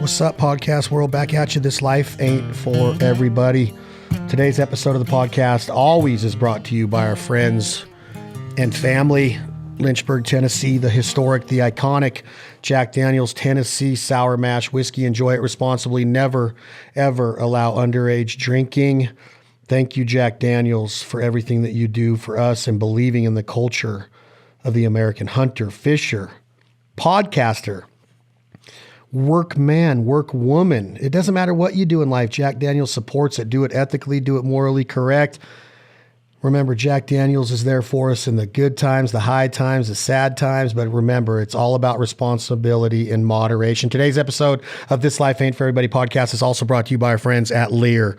What's up, podcast world? Back at you. This life ain't for everybody. Today's episode of the podcast always is brought to you by our friends and family. Lynchburg, Tennessee, the historic, the iconic Jack Daniel's Tennessee Sour Mash Whiskey. Enjoy it responsibly. Never, ever allow underage drinking. Thank you, Jack Daniels, for everything that you do for us and believing in the culture of the American hunter, fisher, podcaster, work man, work woman. It doesn't matter what you do in life. Jack Daniels supports it. Do it ethically. Do it morally correct. Remember, Jack Daniels is there for us in the good times, the high times, the sad times. But remember, it's all about responsibility and moderation. Today's episode of This Life Ain't For Everybody podcast is also brought to you by our friends at Leer.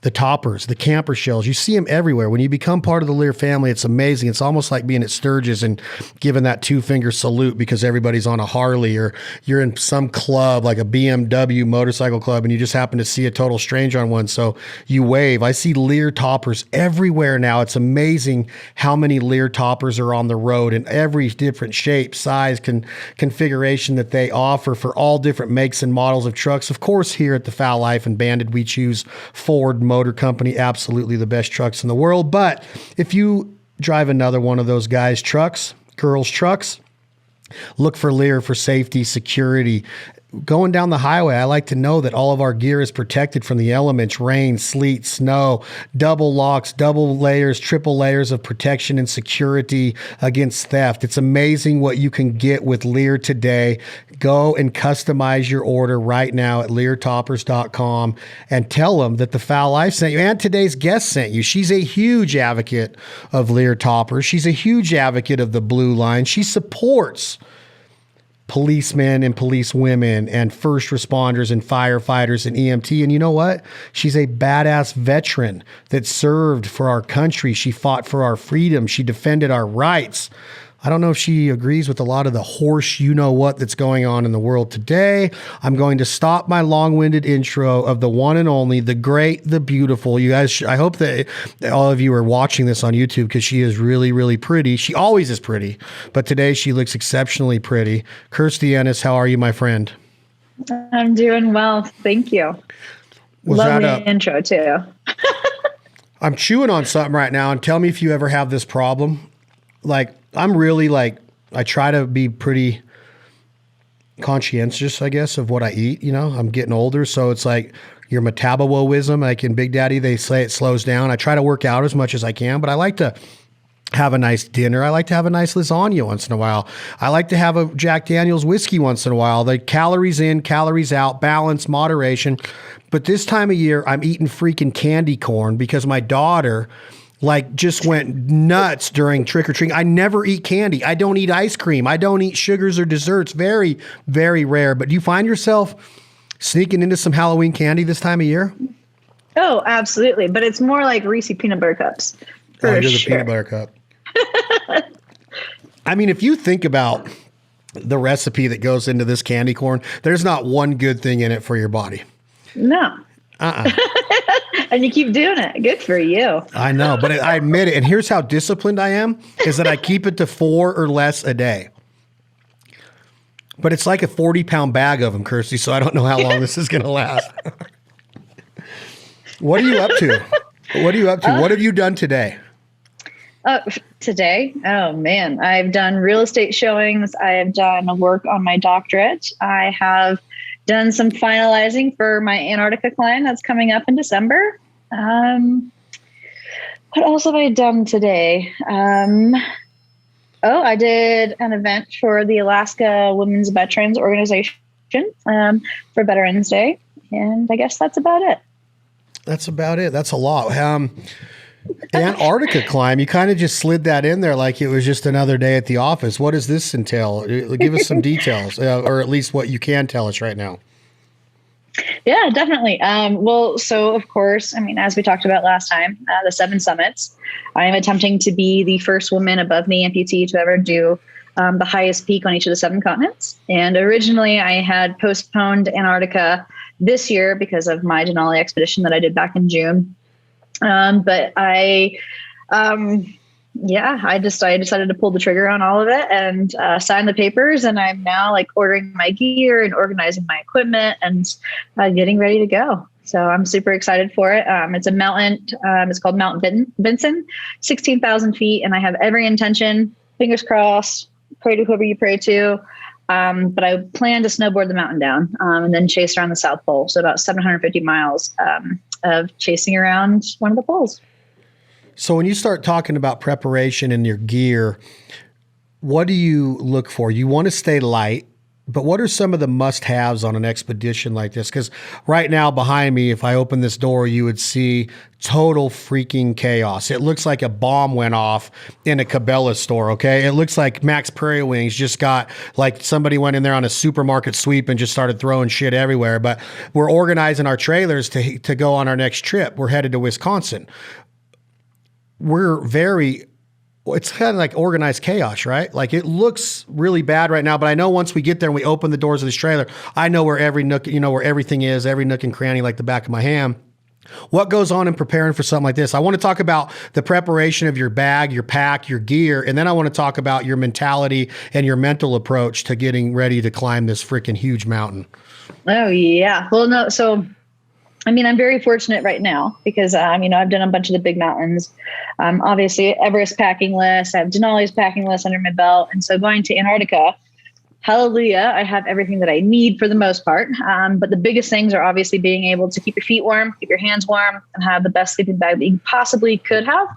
The toppers, the camper shells, you see them everywhere. When you become part of the Leer family, it's amazing. It's almost like being at Sturgis and giving that 2-finger salute because everybody's on a Harley, or you're in some club like a BMW motorcycle club and you just happen to see a total stranger on one. So you wave. I see Leer toppers everywhere now. It's amazing how many Leer toppers are on the road in every different shape, size, configuration that they offer for all different makes and models of trucks. Of course, here at the Foul Life and Banded, we choose Ford Motor Company, absolutely the best trucks in the world. But if you drive another one of those guys' trucks, girls' trucks, look for Leer for safety, security. Going down the highway, I like to know that all of our gear is protected from the elements, rain, sleet, snow, double locks, double layers, triple layers of protection and security against theft. It's amazing what you can get with Leer today. Go and customize your order right now at leertoppers.com and tell them that the Foul Life sent you and today's guest sent you. She's a huge advocate of Leer toppers. She's a huge advocate of the Blue Line. She supports policemen and police women and first responders and firefighters and EMT. And you know what? She's a badass veteran that served for our country. She fought for our freedom. She defended our rights. I don't know if she agrees with a lot of the horse you-know-what that's going on in the world today. I'm going to stop my long-winded intro of the one and only, the great, the beautiful. You guys, I hope that all of you are watching this on YouTube because she is really, really pretty. She always is pretty, but today she looks exceptionally pretty. Kirstie Ennis, how are you, my friend? I'm doing well. Thank you. Lovely intro, too. I'm chewing on something right now, and tell me if you ever have this problem. I'm really I try to be pretty conscientious, I guess, of what I eat. You know, I'm getting older. So it's like your metabolism, like in Big Daddy, they say it slows down. I try to work out as much as I can, but I like to have a nice dinner. I like to have a nice lasagna once in a while. I like to have a Jack Daniel's whiskey once in a while. The calories in, calories out, balance, moderation. But this time of year, I'm eating freaking candy corn because my daughter just went nuts during trick-or-treating. I never eat candy. I don't eat ice cream. I don't eat sugars or desserts. Very, very rare. But do you find yourself sneaking into some Halloween candy this time of year? Oh, absolutely. But it's more like Reese peanut butter cups. You're the peanut butter cup. I mean, if you think about the recipe that goes into this candy corn, there's not one good thing in it for your body. No. And you keep doing it. Good for you. I know, but I admit it. And here's how disciplined I am, is that I keep it to 4 or less a day. But it's like a 40-pound bag of them, Kirstie, so I don't know how long this is going to last. What are you up to? What have you done today? Today? Oh, man. I've done real estate showings. I have done work on my doctorate. I have done some finalizing for my Antarctica Climb that's coming up in December. What else have I done today? I did an event for the Alaska Women's Veterans Organization for Veterans Day. And I guess that's about it. That's about it. That's a lot. Antarctica Climb, you kind of just slid that in there like it was just another day at the office. What does this entail? Give us some details, or at least what you can tell us right now. Yeah, definitely. So of course, I mean, as we talked about last time, the 7 summits, I am attempting to be the first woman above knee amputee to ever do the highest peak on each of the 7 continents. And originally I had postponed Antarctica this year because of my Denali expedition that I did back in June. But I Yeah, I decided to pull the trigger on all of it and sign the papers. And I'm now like ordering my gear and organizing my equipment and getting ready to go. So I'm super excited for it. It's a mountain. It's called Mount Vinson, 16,000 feet. And I have every intention, fingers crossed, pray to whoever you pray to. But I plan to snowboard the mountain down and then chase around the South Pole. So about 750 miles of chasing around one of the poles. So when you start talking about preparation and your gear, what do you look for? You want to stay light, but what are some of the must-haves on an expedition like this? Because right now behind me, if I open this door, you would see total freaking chaos. It looks like a bomb went off in a Cabela store, okay? It looks like Max Prairie Wings just got, like somebody went in there on a supermarket sweep and just started throwing shit everywhere. But we're organizing our trailers to go on our next trip. We're headed to Wisconsin. It's kind of like organized chaos, right? Like it looks really bad right now, but I know once we get there and we open the doors of this trailer, I know where every nook, where everything is, every nook and cranny like the back of my hand. What goes on in preparing for something like this? I want to talk about the preparation of your bag, your pack, your gear, and then I want to talk about your mentality and your mental approach to getting ready to climb this freaking huge mountain. Oh, yeah. Well, no, so I'm very fortunate right now because, I've done a bunch of the big mountains. Obviously, Everest packing list. I have Denali's packing list under my belt. And so going to Antarctica, hallelujah, I have everything that I need for the most part. But the biggest things are obviously being able to keep your feet warm, keep your hands warm, and have the best sleeping bag that you possibly could have.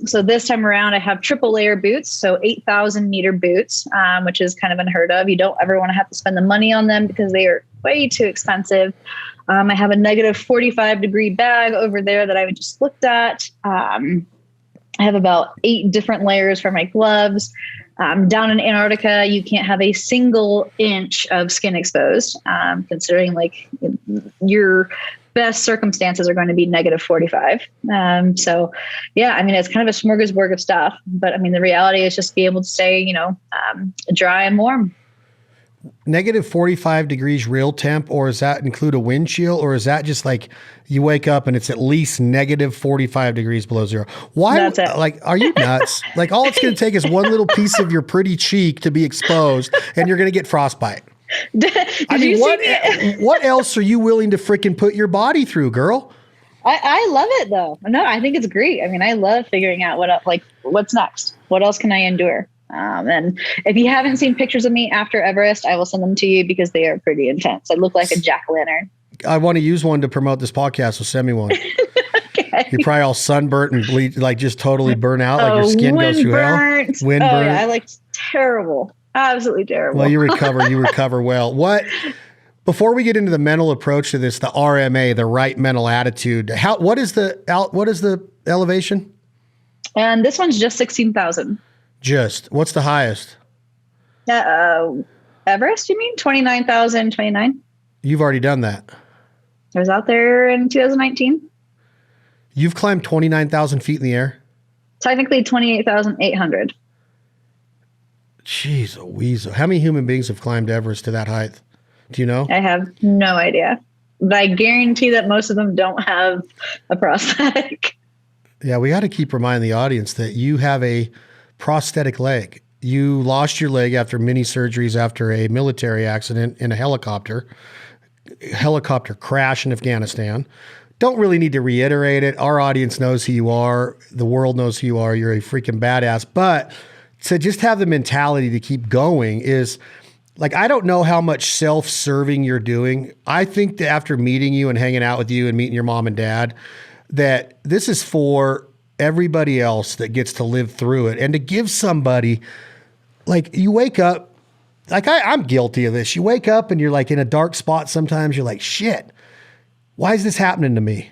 So this time around, I have triple layer boots, so 8,000 meter boots, which is kind of unheard of. You don't ever want to have to spend the money on them because they are way too expensive. I have a negative 45 degree bag over there that I just looked at. I have about 8 different layers for my gloves. Down in Antarctica, you can't have a single inch of skin exposed, considering like your best circumstances are going to be negative 45. So yeah, it's kind of a smorgasbord of stuff, but the reality is just be able to stay, dry and warm. Negative 45 degrees real temp, or does that include a wind chill, or is that just like you wake up and it's at least negative 45 degrees below zero? Why? That's it. Like, are you nuts? Like all it's going to take is one little piece of your pretty cheek to be exposed and you're going to get frostbite. What else are you willing to freaking put your body through, girl? I love it though. No, I think it's great. I love figuring out what's next. What else can I endure? And if you haven't seen pictures of me after Everest, I will send them to you because they are pretty intense. I look like a jack-o'-lantern. I want to use one to promote this podcast, so send me one. Okay. You're probably all sunburnt and bleed, like just totally burn out, like your skin goes through hell. Windburnt. Yeah, I like terrible. Absolutely terrible. Well, you recover well. Before we get into the mental approach to this, the RMA, the right mental attitude, what is the elevation? And this one's just 16,000. What's the highest? Everest, you mean? 29,029. You've already done that. I was out there in 2019. You've climbed 29,000 feet in the air? Technically 28,800. Jeez, a weasel. How many human beings have climbed Everest to that height? Do you know? I have no idea. But I guarantee that most of them don't have a prosthetic. Yeah, we got to keep reminding the audience that you have a prosthetic leg. You lost your leg after many surgeries after a military accident in a helicopter crash in Afghanistan. Don't really need to reiterate it. Our audience knows who you are. The world knows who you are. You're a freaking badass. But to just have the mentality to keep going is like, I don't know how much self-serving you're doing. I think that after meeting you and hanging out with you and meeting your mom and dad, that this is for everybody else that gets to live through it, and to give somebody, like, you wake up, like I'm guilty of this. You wake up and you're like in a dark spot. Sometimes you're like, shit, why is this happening to me?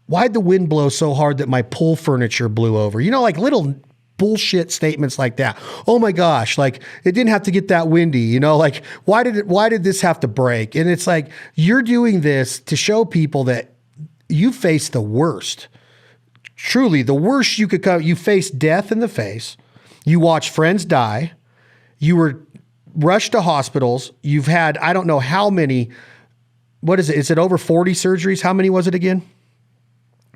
Why'd the wind blow so hard that my pool furniture blew over? Like little bullshit statements like that. Oh my gosh, like it didn't have to get that windy, like why did this have to break? And it's like, you're doing this to show people that you face the worst. Truly, the worst you could come. You faced death in the face. You watched friends die. You were rushed to hospitals. You've had, I don't know how many, what is it? Is it over 40 surgeries? How many was it again?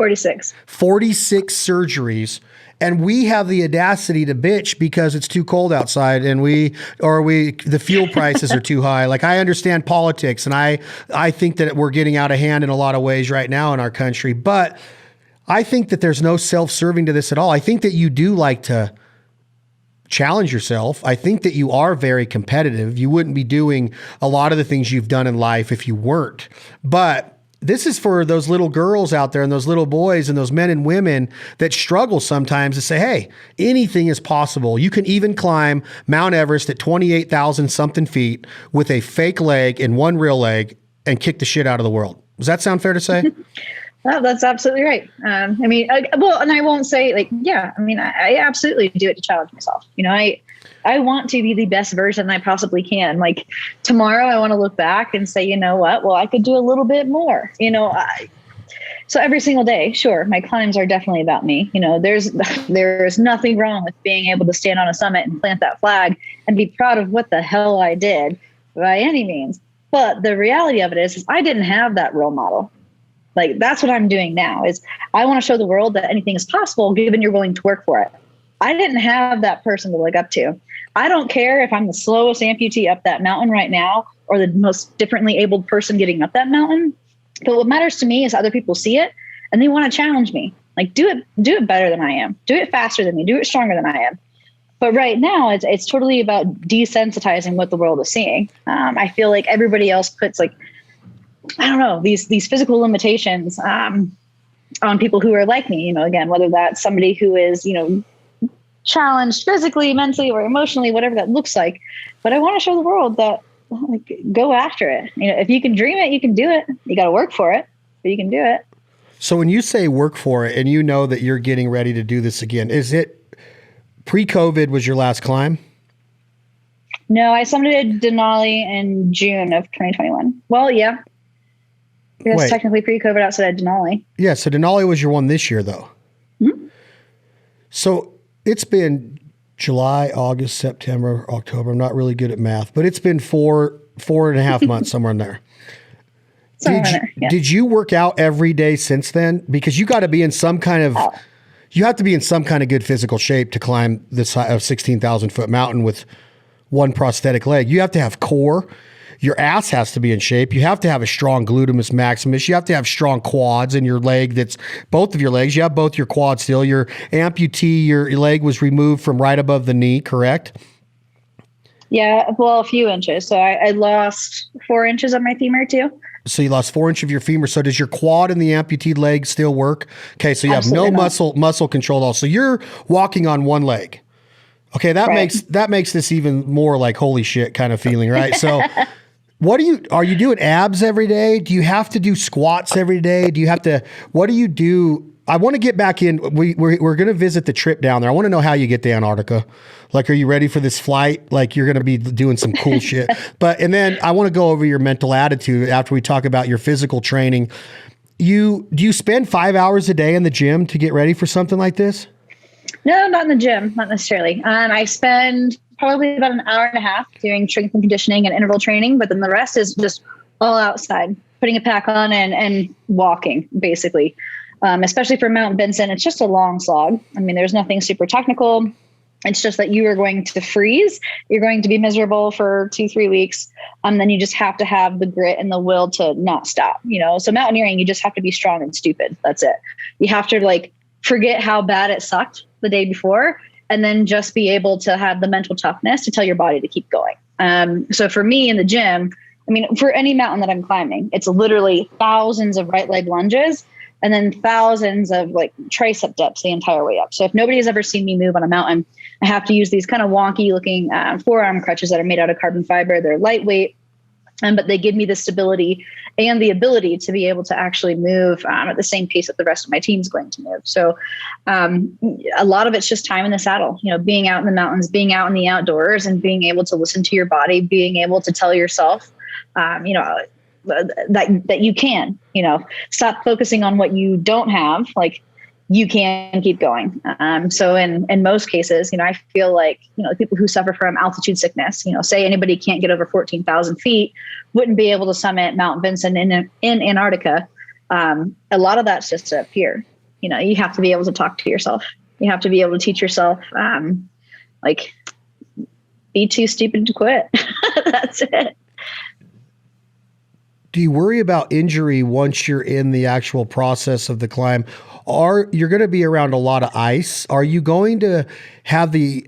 46. 46 surgeries. And we have the audacity to bitch because it's too cold outside and the fuel prices are too high. Like, I understand politics, and I think that we're getting out of hand in a lot of ways right now in our country, but I think that there's no self-serving to this at all. I think that you do like to challenge yourself. I think that you are very competitive. You wouldn't be doing a lot of the things you've done in life if you weren't. But this is for those little girls out there and those little boys and those men and women that struggle sometimes to say, hey, anything is possible. You can even climb Mount Everest at 28,000 something feet with a fake leg and one real leg and kick the shit out of the world. Does that sound fair to say? Well, that's absolutely right. And I won't say I absolutely do it to challenge myself. I want to be the best version I possibly can. Like, tomorrow I want to look back and say, you know what? Well, I could do a little bit more, so every single day, sure, my climbs are definitely about me. There's nothing wrong with being able to stand on a summit and plant that flag and be proud of what the hell I did by any means. But the reality of it is I didn't have that role model. Like, that's what I'm doing now is I want to show the world that anything is possible given you're willing to work for it. I didn't have that person to look up to. I don't care if I'm the slowest amputee up that mountain right now or the most differently abled person getting up that mountain. But what matters to me is other people see it and they want to challenge me. Like, do it better than I am. Do it faster than me. Do it stronger than I am. But right now, it's totally about desensitizing what the world is seeing. I feel like everybody else puts these physical limitations on people who are like me, again, whether that's somebody who is, challenged physically, mentally, or emotionally, whatever that looks like. But I want to show the world that, go after it. If you can dream it, you can do it. You got to work for it, but you can do it. So when you say work for it and you know that you're getting ready to do this again, is it pre-COVID was your last climb? No, I summited Denali in June of 2021. Well, yeah. It's technically pre-COVID outside of Denali. Yeah, so Denali was your one this year, though. Mm-hmm. So it's been July, August, September, October. I'm not really good at math, but it's been four and a half months, somewhere in there. Did you work out every day since then? Because you got to be in some kind of, you have to be in some kind of good physical shape to climb this 16,000 foot mountain with one prosthetic leg. You have to have core. Your ass has to be in shape. You have to have a strong gluteus maximus. You have to have strong quads in your leg. That's both of your legs. You have both your quads still. Your amputee, your leg was removed from right above the knee, correct? Yeah, well, a few inches. So I lost 4 inches of my femur too. So you lost 4 inches of your femur. So does your quad and the amputee leg still work? Okay, so you Absolutely have no not. muscle control at all. So you're walking on one leg. Okay, that makes this even more like holy shit kind of feeling, right? So are you doing abs every day? Do you have to do squats every day? What do you do? I want to get back in. We're going to visit the trip down there. I want to know how you get to Antarctica. Like, are you ready for this flight? Like, you're going to be doing some cool shit. And then I want to go over your mental attitude after we talk about your physical training. Do you spend 5 hours a day in the gym to get ready for something like this? No, not in the gym, not necessarily. I spend probably about an hour and a half doing strength and conditioning and interval training, but then the rest is just all outside, putting a pack on and walking, basically. Especially for Mount Vincent, it's just a long slog. I mean, there's nothing super technical. It's just that you are going to freeze. You're going to be miserable for 2-3 weeks. Then you just have to have the grit and the will to not stop, So mountaineering, you just have to be strong and stupid. That's it. You have to forget how bad it sucked the day before, and then just be able to have the mental toughness to tell your body to keep going. So for me in the gym, for any mountain that I'm climbing, it's literally thousands of right leg lunges and then thousands of tricep dips the entire way up. So if nobody has ever seen me move on a mountain, I have to use these kind of wonky looking forearm crutches that are made out of carbon fiber. They're lightweight, but they give me the stability and the ability to be able to actually move at the same pace that the rest of my team's going to move. So a lot of it's just time in the saddle, being out in the mountains, being out in the outdoors, and being able to listen to your body, being able to tell yourself, that you can, stop focusing on what you don't have. You can keep going. So in most cases, I feel like, people who suffer from altitude sickness, say anybody can't get over 14,000 feet, wouldn't be able to summit Mount Vincent in Antarctica. A lot of that's just up here. you have to be able to talk to yourself. You have to be able to teach yourself, like, be too stupid to quit. That's it. Do you worry about injury once you're in the actual process of the climb? You're going to be around a lot of ice. Are you going to have the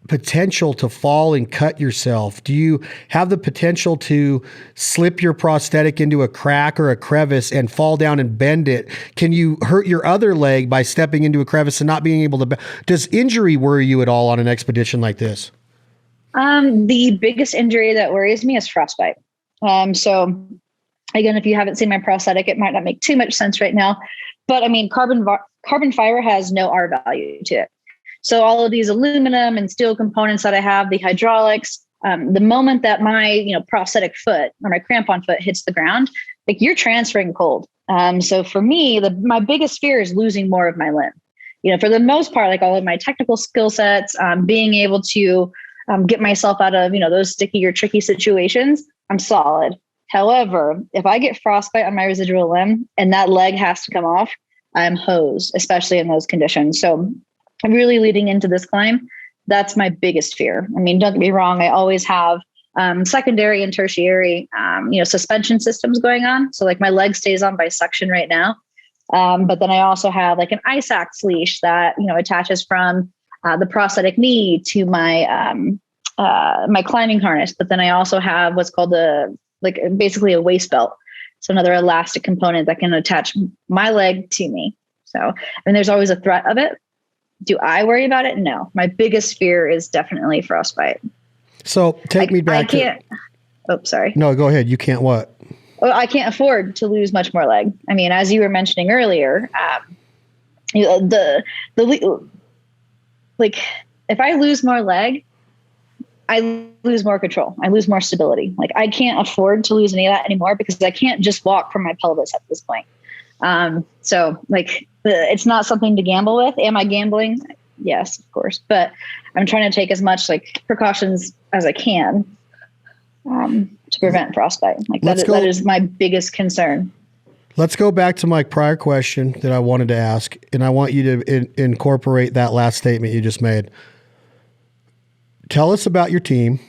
potential to fall and cut yourself? Do you have the potential to slip your prosthetic into a crack or a crevice and fall down and bend it? Can you hurt your other leg by stepping into a crevice and not being able to? Does injury worry you at all on an expedition like this? The biggest injury that worries me is frostbite. So again, if you haven't seen my prosthetic, it might not make too much sense right now, but I mean, carbon fiber has no R value to it. So all of these aluminum and steel components that I have, the hydraulics, the moment that my, prosthetic foot or my crampon foot hits the ground, like, you're transferring cold. So for me, my biggest fear is losing more of my limb. For the most part, like, all of my technical skill sets, being able to get myself out of, those sticky or tricky situations, I'm solid. However, if I get frostbite on my residual limb and that leg has to come off, I'm hosed, especially in those conditions. So I'm really leading into this climb. That's my biggest fear. I mean, don't get me wrong. I always have secondary and tertiary, suspension systems going on. So, like, my leg stays on by suction right now. But then I also have, like, an ice axe leash that, attaches from the prosthetic knee to my my climbing harness. But then I also have what's called basically a waist belt. So another elastic component that can attach my leg to me. So, I mean, there's always a threat of it. Do I worry about it? No. My biggest fear is definitely frostbite. So take me back. Sorry. No, go ahead. You can't what? Well, I can't afford to lose much more leg. I mean, as you were mentioning earlier, if I lose more leg, I lose more control. I lose more stability. Like, I can't afford to lose any of that anymore because I can't just walk from my pelvis at this point. So, like, it's not something to gamble with. Am I gambling? Yes, of course. But I'm trying to take as much, like, precautions as I can to prevent frostbite. Like, that is my biggest concern. Let's go back to my prior question that I wanted to ask, and I want you to incorporate that last statement you just made. Tell us about your team.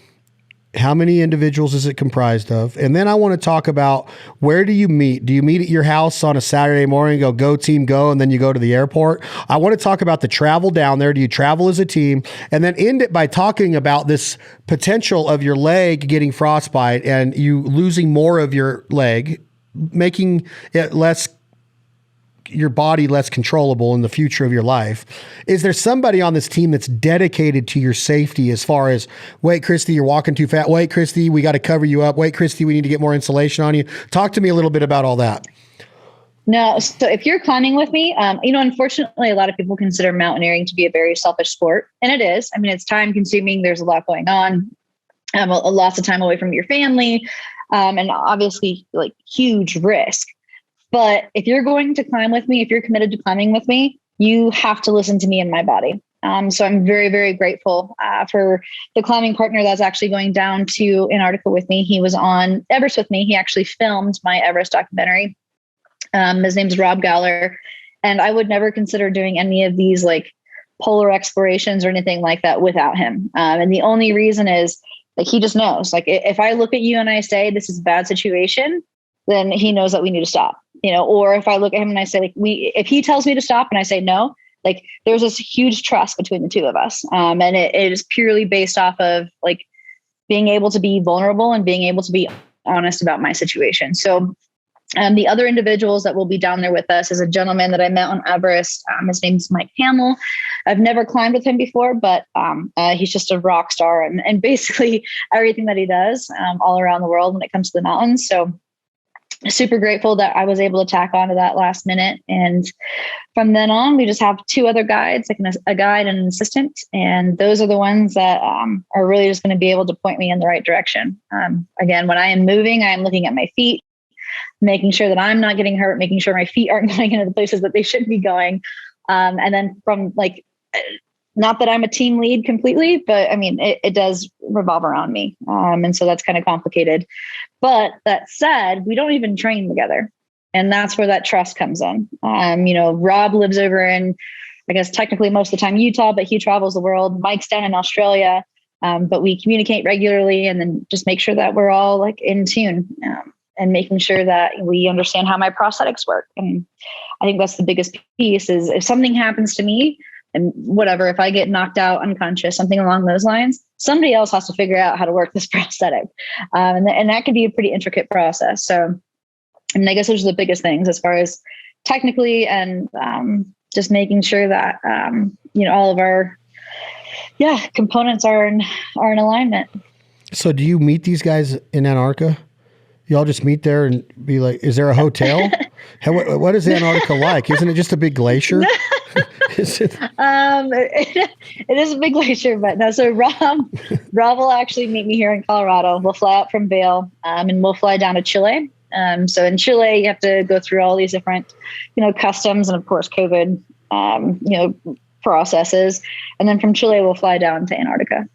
How many individuals is it comprised of? And then I want to talk about, where do you meet? Do you meet at your house on a Saturday morning, go team, go, and then you go to the airport? I want to talk about the travel down there. Do you travel as a team? And then end it by talking about this potential of your leg getting frostbite and you losing more of your leg, making it your body less controllable in the future of your life. Is there somebody on this team that's dedicated to your safety as far as, wait, Kirstie, you're walking too fast. Wait, Kirstie, we got to cover you up. Wait, Kirstie, we need to get more insulation on you. Talk to me a little bit about all that. No. So if you're climbing with me, unfortunately, a lot of people consider mountaineering to be a very selfish sport. And it is. I mean, it's time consuming. There's a lot going on. Lots of time away from your family. And obviously, like, huge risk. But if you're going to climb with me, if you're committed to climbing with me, you have to listen to me and my body. So I'm very, very grateful for the climbing partner that's actually going down to Antarctica with me. He was on Everest with me. He actually filmed my Everest documentary. His name's Rob Galler. And I would never consider doing any of these, like, polar explorations or anything like that without him. And the only reason is, like, he just knows, like, if I look at you and I say, this is a bad situation, then he knows that we need to stop, or if I look at him and I say, like, if he tells me to stop and I say no, like, there's this huge trust between the two of us. And it is purely based off of, like, being able to be vulnerable and being able to be honest about my situation. So the other individuals that will be down there with us is a gentleman that I met on Everest. His name's Mike Hamill. I've never climbed with him before, but he's just a rock star and basically everything that he does all around the world when it comes to the mountains. So super grateful that I was able to tack on to that last minute. And from then on, we just have two other guides, like a guide and an assistant. And those are the ones that are really just going to be able to point me in the right direction. Again, when I am moving, I am looking at my feet, making sure that I'm not getting hurt, making sure my feet aren't going into the places that they should be going. And then from, like, not that I'm a team lead completely, but I mean, it does revolve around me. And so that's kind of complicated. But that said, we don't even train together. And that's where that trust comes in. Rob lives over in, I guess, technically most of the time Utah, but he travels the world. Mike's down in Australia, but we communicate regularly, and then just make sure that we're all like in tune, and making sure that we understand how my prosthetics work. And I think that's the biggest piece is if something happens to me and whatever, if I get knocked out unconscious, something along those lines, somebody else has to figure out how to work this prosthetic. And that can be a pretty intricate process. So, I guess those are the biggest things as far as technically and just making sure that, all of our components are in alignment. So do you meet these guys in Antarctica? You all just meet there and be like, is there a hotel? What is Antarctica like? Isn't it just a big glacier? It is a big glacier, but no. So Rob will actually meet me here in Colorado. We'll fly out from Vail, and we'll fly down to Chile. So in Chile, you have to go through all these different, customs and of course COVID, processes. And then from Chile, we'll fly down to Antarctica,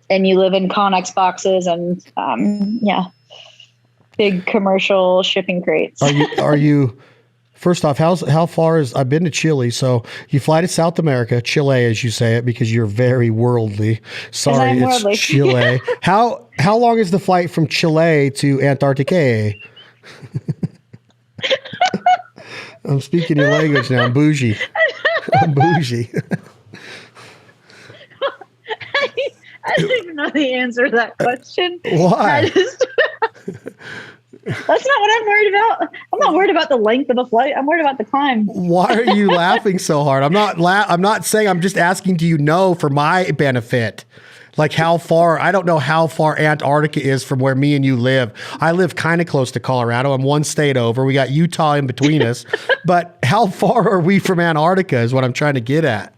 and you live in Connex boxes and, big commercial shipping crates. Are you, first off, how far I've been to Chile. So you fly to South America, Chile, as you say it, because you're very worldly. Sorry, it's worldly. Chile. How long is the flight from Chile to Antarctica? I'm speaking your language now. I'm bougie. I'm bougie. I don't even know the answer to that question. Why? That's not what I'm worried about. I'm not worried about the length of the flight. I'm worried about the climb. Why are you laughing so hard? I'm not saying, I'm just asking, do you know for my benefit? Like how far, I don't know how far Antarctica is from where me and you live. I live kind of close to Colorado. I'm one state over. We got Utah in between us. But how far are we from Antarctica is what I'm trying to get at.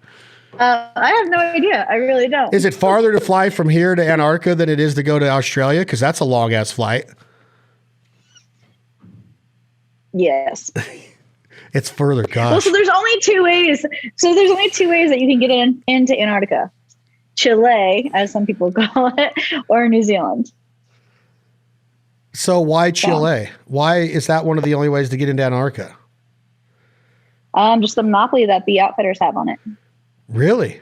I have no idea. I really don't. Is it farther to fly from here to Antarctica than it is to go to Australia? Because that's a long ass flight. Yes. It's further. Gosh. Well, so there's only two ways. That you can get into Antarctica. Chile, as some people call it, or New Zealand. So why Chile? Why is that one of the only ways to get into Antarctica? Just the monopoly that the outfitters have on it. Really?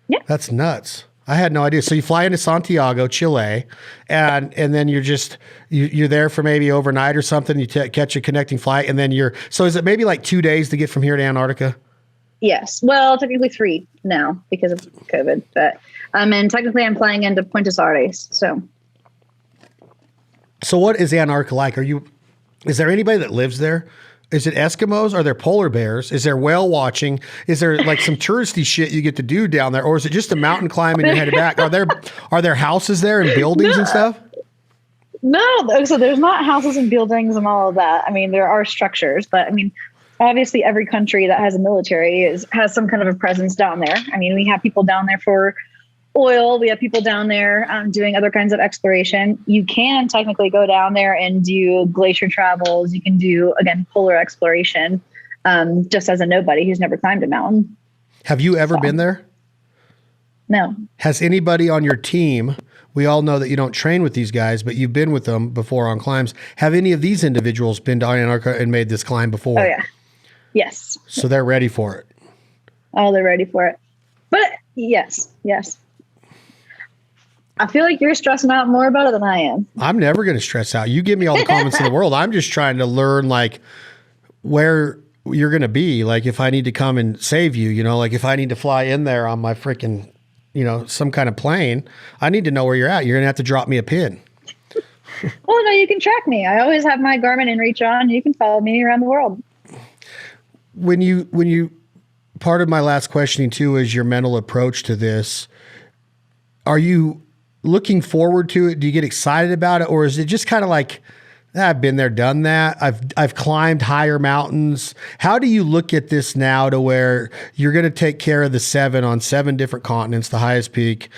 Yeah. That's nuts. I had no idea. So you fly into Santiago, Chile, and then you're there for maybe overnight or something. You catch a connecting flight, and then so is it maybe like 2 days to get from here to Antarctica? Yes. Well, technically 3 now because of COVID, but and technically I'm flying into Buenos Aires. So what is Antarctica like? Is there anybody that lives there? Is it Eskimos? Are there polar bears? Is there whale watching? Is there like some touristy shit you get to do down there? Or is it just a mountain climb and you're headed back? Are there houses there and buildings and stuff? No. So there's not houses and buildings and all of that. I mean, there are structures, but I mean, obviously every country that has a military has some kind of a presence down there. I mean, we have people down there for oil. We have people down there doing other kinds of exploration. You can technically go down there and do glacier travels. You can do, again, polar exploration, just as a nobody who's never climbed a mountain. Have you ever been there? No. Has anybody on your team, we all know that you don't train with these guys, but you've been with them before on climbs. Have any of these individuals been to Antarctica and made this climb before? Oh, yeah. Yes. So they're ready for it. Oh, they're ready for it. But yes. I feel like you're stressing out more about it than I am. I'm never going to stress out. You give me all the comments in the world. I'm just trying to learn like where you're going to be. Like if I need to come and save you, like if I need to fly in there on my freaking, some kind of plane, I need to know where you're at. You're going to have to drop me a pin. Well, no, you can track me. I always have my Garmin inReach on. You can follow me around the world. When you part of my last questioning too is your mental approach to this. Are you looking forward to it? Do you get excited about it? Or is it just kind of like, I've been there, done that. I've climbed higher mountains. How do you look at this now to where you're going to take care of the 7 on 7 different continents, the highest peak,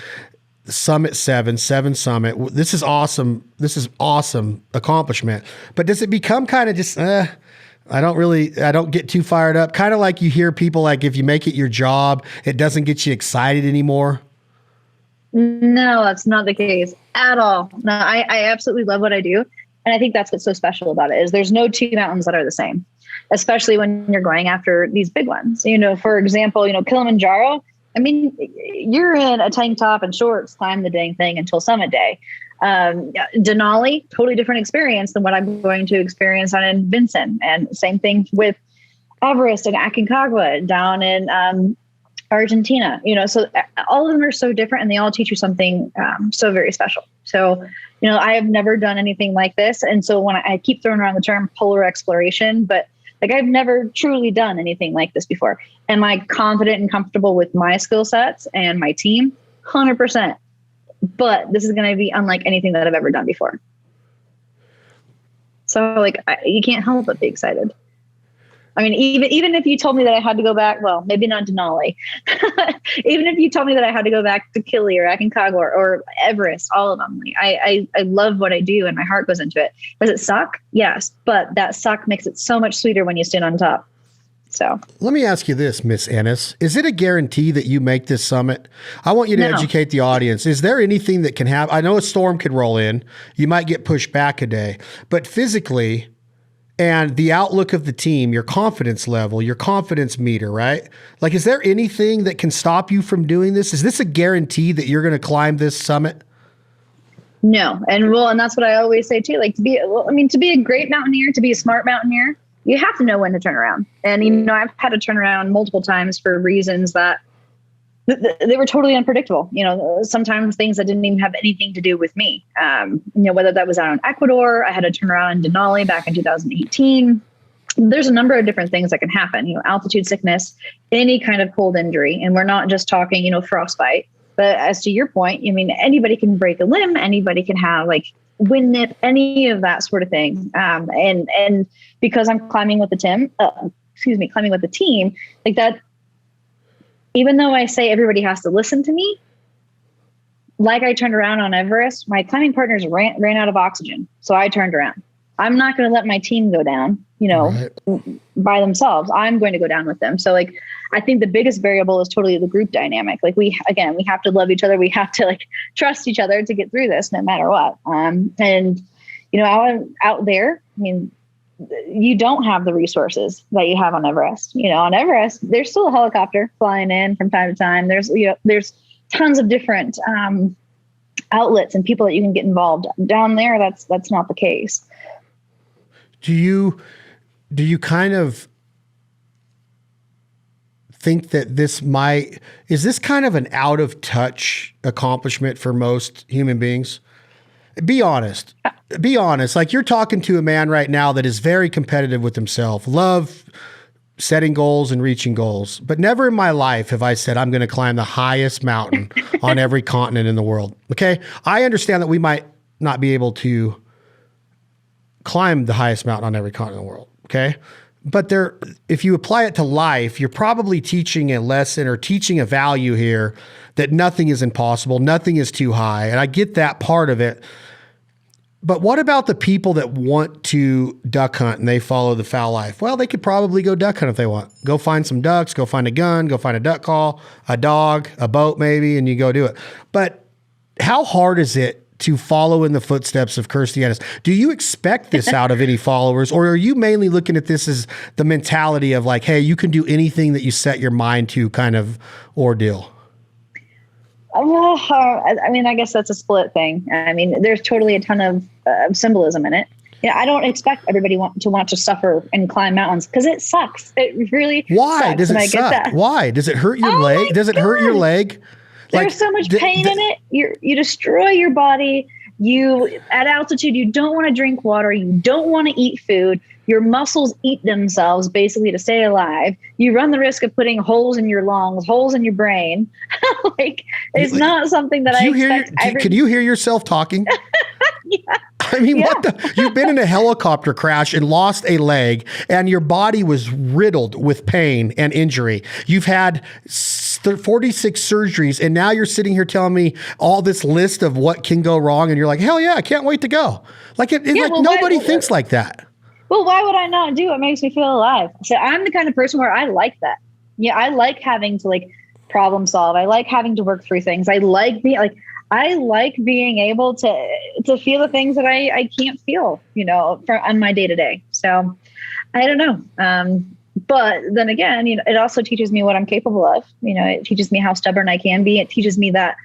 Summit 7 Summit. This is awesome. This is awesome accomplishment. But does it become kind of just, I don't get too fired up. Kind of like you hear people like, if you make it your job, it doesn't get you excited anymore. No, that's not the case at all. No, I absolutely love what I do. And I think that's what's so special about it is there's no two mountains that are the same, especially when you're going after these big ones. For example, Kilimanjaro, I mean, you're in a tank top and shorts, climb the dang thing until summit day. Denali, totally different experience than what I'm going to experience on in Vincent. And same thing with Everest and Aconcagua down in Argentina. So all of them are so different and they all teach you something so very special. So, I have never done anything like this. And so when I keep throwing around the term polar exploration, but like I've never truly done anything like this before. Am I confident and comfortable with my skill sets and my team? 100%. But this is going to be unlike anything that I've ever done before. So you can't help but be excited. I mean, even if you told me that I had to go back, well, maybe not Denali. Even if you told me that I had to go back to Kili or Aconcagua or Everest, all of them, I love what I do and my heart goes into it. Does it suck? Yes. But that suck makes it so much sweeter when you stand on top. So let me ask you this, Miss Ennis. Is it a guarantee that you make this summit? I want you to educate the audience. Is there anything that can happen? I know a storm could roll in. You might get pushed back a day. But physically and the outlook of the team, your confidence level, your confidence meter, right? Like, is there anything that can stop you from doing this? Is this a guarantee that you're going to climb this summit? No. And that's what I always say too. Like to be a great mountaineer, to be a smart mountaineer, you have to know when to turn around. And, I've had to turn around multiple times for reasons that they were totally unpredictable. Sometimes things that didn't even have anything to do with me. Whether that was out in Ecuador, I had to turn around in Denali back in 2018. There's a number of different things that can happen, altitude sickness, any kind of cold injury. And we're not just talking, frostbite, but as to your point, anybody can break a limb, anybody can have wind nip, any of that sort of thing. And because I'm climbing with the team, like that, even though I say everybody has to listen to me, like I turned around on Everest, my climbing partners ran out of oxygen. So I turned around. I'm not going to let my team go down, right, by themselves. I'm going to go down with them. So I think the biggest variable is totally the group dynamic. We have to love each other. We have to trust each other to get through this no matter what. Out there, you don't have the resources that you have on Everest. On Everest, there's still a helicopter flying in from time to time. There's tons of different outlets and people that you can get involved. Down there, that's not the case. Do you kind of think that is this kind of an out of touch accomplishment for most human beings? Be honest. Like, you're talking to a man right now that is very competitive with himself, love setting goals and reaching goals, but never in my life have I said, I'm going to climb the highest mountain on every continent in the world. Okay. I understand that we might not be able to climb the highest mountain on every continent in the world. Okay. But if you apply it to life, you're probably teaching a lesson or teaching a value here that nothing is impossible. Nothing is too high. And I get that part of it. But what about the people that want to duck hunt and they follow the foul life? Well, they could probably go duck hunt if they want. Go find some ducks, go find a gun, go find a duck call, a dog, a boat maybe, and you go do it. But how hard is it to follow in the footsteps of Kirstie Ennis? Do you expect this out of any followers, or are you mainly looking at this as the mentality of hey, you can do anything that you set your mind to kind of ordeal? Well, I guess that's a split thing. There's totally a ton of symbolism in it. I don't expect everybody to want to suffer and climb mountains because it sucks. It really Why sucks, does it suck? Why does it hurt your leg? Does it hurt your leg? There's so much pain in it. You destroy your body. At altitude, you don't want to drink water. You don't want to eat food. Your muscles eat themselves basically to stay alive. You run the risk of putting holes in your lungs, holes in your brain. It's not something that I expect. Can you hear yourself talking? Yeah. What you've been in a helicopter crash and lost a leg, and your body was riddled with pain and injury. You've had 46 surgeries, and now you're sitting here telling me all this list of what can go wrong, and you're like, hell yeah, I can't wait to go. Nobody thinks like that. Well, why would I not do what makes me feel alive? So I'm the kind of person where I like that. Yeah, I like having to problem solve. I like having to work through things. I like being able to to feel the things that I can't feel, on my day to day. So I don't know. But then again, it also teaches me what I'm capable of. It teaches me how stubborn I can be. It teaches me that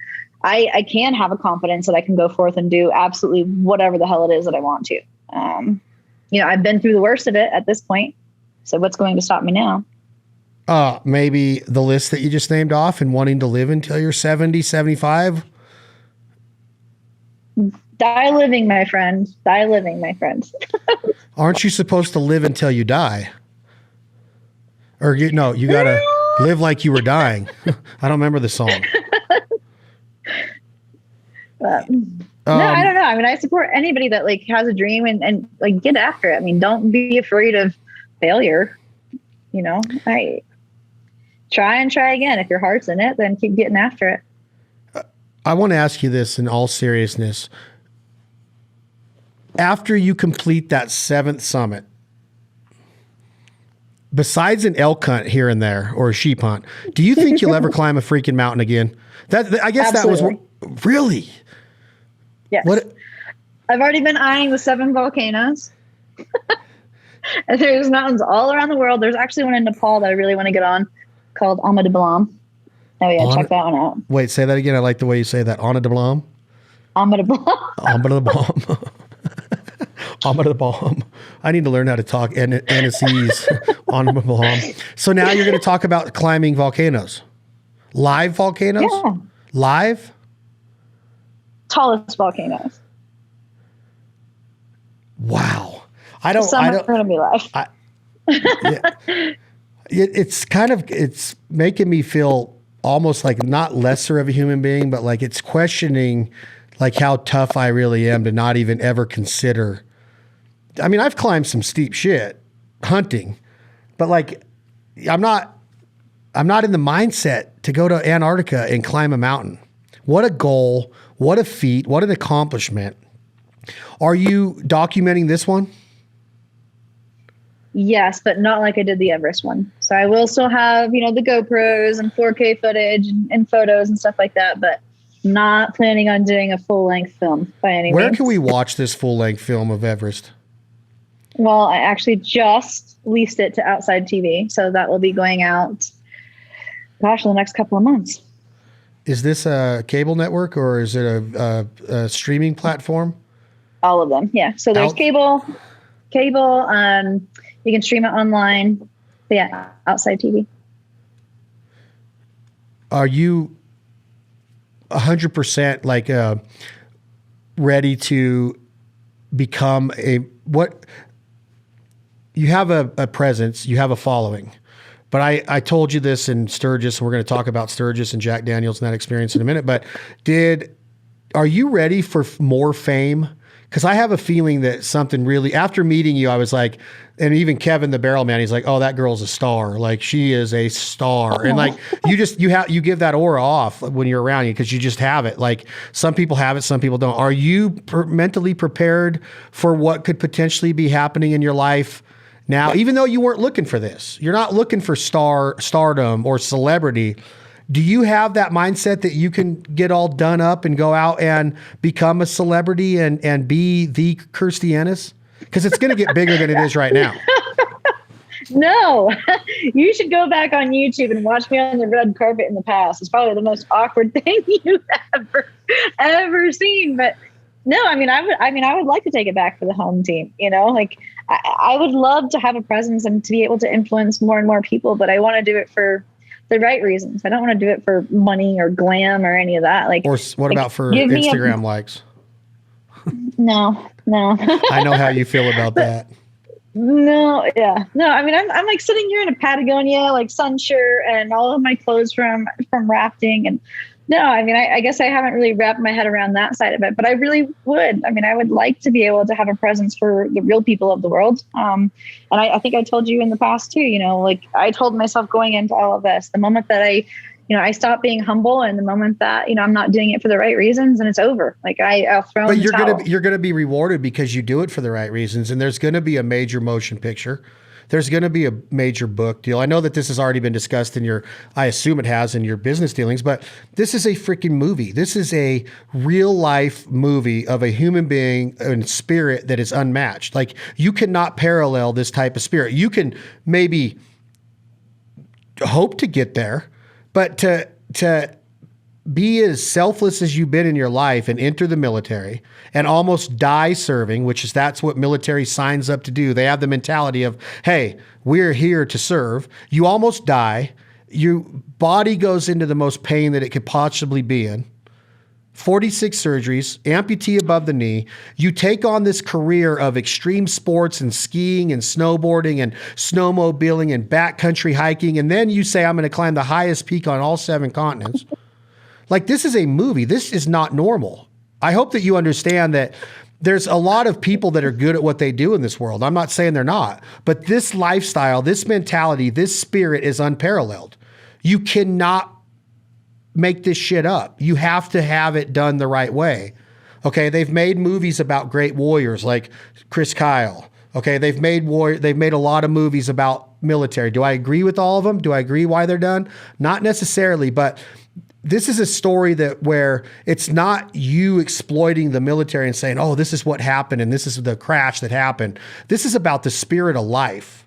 I can have a confidence that I can go forth and do absolutely whatever the hell it is that I want to. I've been through the worst of it at this point. So what's going to stop me now? Maybe the list that you just named off and wanting to live until you're 70, 75. Die living, my friend. Die living, my friend. Aren't you supposed to live until you die? Or you got to live like you were dying. I don't remember the song. No, I don't know. I mean, I support anybody that has a dream and get after it. I mean, don't be afraid of failure. I try and try again. If your heart's in it, then keep getting after it. I want to ask you this in all seriousness. After you complete that 7th summit, besides an elk hunt here and there or a sheep hunt, do you think you'll ever climb a freaking mountain again? I guess Absolutely. That was really. Yes. What? I've already been eyeing the 7 volcanoes. And there's mountains all around the world. There's actually one in Nepal that I really want to get on called Ama de Blanc. Oh yeah, check that one out. Wait, say that again. I like the way you say that. Ama de Blanc. Ama de Blanc. Ama de Blanc. Ama de Blanc. I need to learn how to talk Annisese. Ama de Blanc. So now you're going to talk about climbing volcanoes. Live volcanoes? Yeah. Live? Tallest volcanoes. Wow. Some are going to be live. Yeah. It's making me feel almost like not lesser of a human being, but like it's questioning like how tough I really am to not even ever consider. I mean, I've climbed some steep shit hunting, but like I'm not in the mindset to go to Antarctica and climb a mountain. What a goal, what a feat, what an accomplishment. Are you documenting this one? Yes, but not like I did the Everest one. So I will still have, the GoPros and 4K footage and photos and stuff like that, but not planning on doing a full-length film by any means. Where can we watch this full-length film of Everest? Well, I actually just leased it to Outside TV, so that will be going out, in the next couple of months. Is this a cable network or is it a streaming platform? All of them, yeah. So there's cable. You can stream it online. But yeah, Outside TV. Are you 100% ready to become you have a presence, you have a following, but I told you this in Sturgis, and we're going to talk about Sturgis and Jack Daniels and that experience in a minute, but are you ready for more fame? Because I have a feeling that something really, after meeting you, I was like, and even Kevin, the barrel man, he's like, oh, that girl's a star. Like, she is a star. And like, you give that aura off when you're around you because you just have it. Like, some people have it, some people don't. Are you mentally prepared for what could potentially be happening in your life now? Even though you weren't looking for this, you're not looking for stardom or celebrity. Do you have that mindset that you can get all done up and go out and become a celebrity and be the Kirstie Ennis? Because it's going to get bigger than it is right now. No, you should go back on YouTube and watch me on the red carpet in the past. It's probably the most awkward thing you've ever seen. But no, I would like to take it back for the home team. I would love to have a presence and to be able to influence more and more people, but I want to do it for the right reasons. I don't want to do it for money or glam or any of that. Or what about for Instagram likes? No. I know how you feel about that. No, yeah. No, I'm sitting here in a Patagonia, sun shirt and all of my clothes from rafting. And no, I guess I haven't really wrapped my head around that side of it, but I really would. I would like to be able to have a presence for the real people of the world. And I think I told you in the past too, I told myself going into all of this, the moment that I stop being humble and the moment that, I'm not doing it for the right reasons and it's over. I'll throw in the towel. You're going to be rewarded because you do it for the right reasons. And there's going to be a major motion picture. There's going to be a major book deal. I know that this has already been discussed I assume it has in your business dealings, but this is a freaking movie. This is a real life movie of a human being and spirit that is unmatched. Like, you cannot parallel this type of spirit. You can maybe hope to get there, but to be as selfless as you've been in your life and enter the military and almost die serving, that's what military signs up to do. They have the mentality of, hey, we're here to serve. You almost die. Your body goes into the most pain that it could possibly be in. 46 surgeries, amputee above the knee. You take on this career of extreme sports and skiing and snowboarding and snowmobiling and backcountry hiking. And then you say, I'm going to climb the highest peak on all 7 continents. Like, this is a movie. This is not normal. I hope that you understand that there's a lot of people that are good at what they do in this world. I'm not saying they're not, but this lifestyle, this mentality, this spirit is unparalleled. You cannot make this shit up. You have to have it done the right way. Okay. They've made movies about great warriors like Chris Kyle. Okay. They've made a lot of movies about military. Do I agree with all of them? Do I agree why they're done? Not necessarily, but this is a story where it's not you exploiting the military and saying, oh, this is what happened and this is the crash that happened. This is about the spirit of life.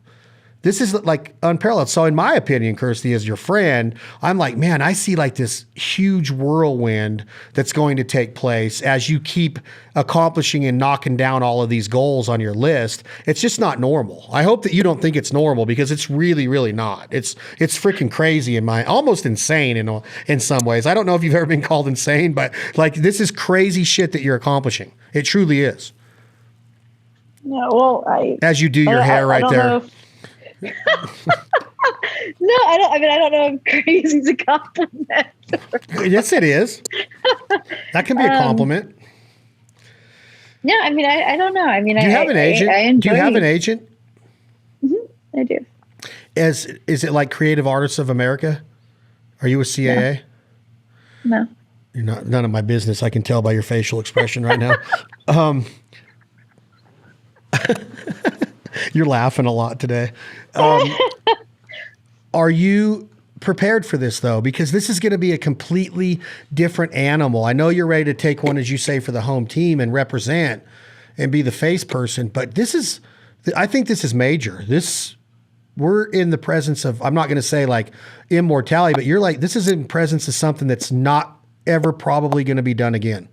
This is like unparalleled. So in my opinion, Kirstie, as your friend, I'm like, man, I see like this huge whirlwind that's going to take place as you keep accomplishing and knocking down all of these goals on your list. It's just not normal. I hope that you don't think it's normal, because it's really, really not. It's freaking crazy almost insane in some ways. I don't know if you've ever been called insane, but like, this is crazy shit that you're accomplishing. It truly is. Yeah, well, as you do your hair right there. No, I don't know if crazy is a compliment. Yes, it is. That can be a compliment. Yeah, I mean, I don't know. I mean, do you have an agent? Do you have an agent? Mm-hmm, I do. Is it like Creative Artists of America? Are you a CAA? No. You're not. None of my business. I can tell by your facial expression right now. You're laughing a lot today. Are you prepared for this, though? Because this is going to be a completely different animal. I know you're ready to take one, as you say, for the home team and represent and be the face person, but I think this is major. We're in the presence of, I'm not going to say like immortality, but this is in presence of something that's not ever probably going to be done again.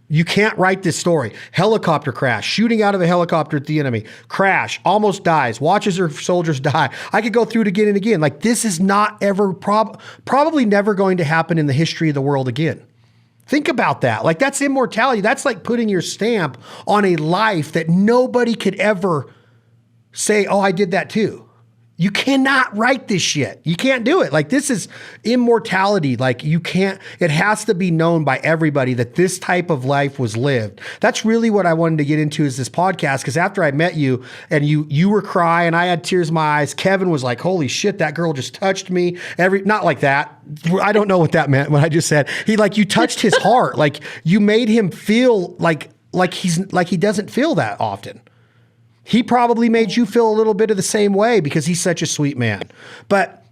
You can't write this story. Helicopter crash, shooting out of a helicopter at the enemy, crash, almost dies, watches her soldiers die. I could go through it again and again. Like, this is not ever, probably never going to happen in the history of the world again. Think about that. Like, that's immortality. That's like putting your stamp on a life that nobody could ever say, oh, I did that too. You cannot write this shit. You can't do it. Like, this is immortality. Like, it has to be known by everybody that this type of life was lived. That's really what I wanted to get into is this podcast. Because after I met you and you were crying, I had tears in my eyes. Kevin was like, holy shit, that girl just touched me. Not like that. I don't know what that meant when I just said, you touched his heart. Like, you made him feel like he doesn't feel that often. He probably made you feel a little bit of the same way because he's such a sweet man. But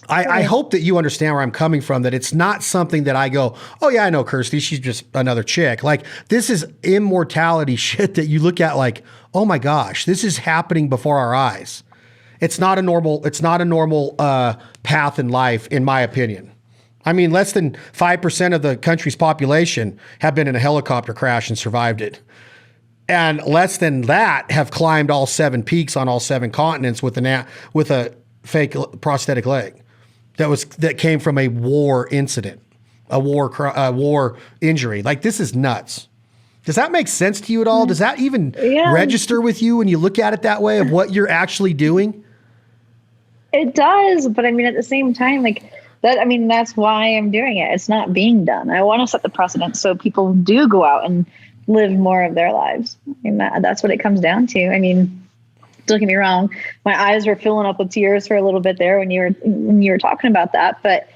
I hope that you understand where I'm coming from, that it's not something that I go, oh yeah, I know Kirstie, she's just another chick. Like, this is immortality shit that you look at like, oh my gosh, this is happening before our eyes. It's not a normal path in life, in my opinion. I mean, less than 5% of the country's population have been in a helicopter crash and survived it. And less than that have climbed all 7 peaks on all 7 continents with a fake prosthetic leg that came from a war incident, a war injury. Like, this is nuts. Does that make sense to you at all? Does that even register with you when you look at it that way, of what you're actually doing? It does, but I mean, at the same time, like that. I mean, that's why I'm doing it. It's not being done. I want to set the precedent so people do go out and live more of their lives. And that's what it comes down to. I mean, don't get me wrong. My eyes were filling up with tears for a little bit there when you were talking about that. But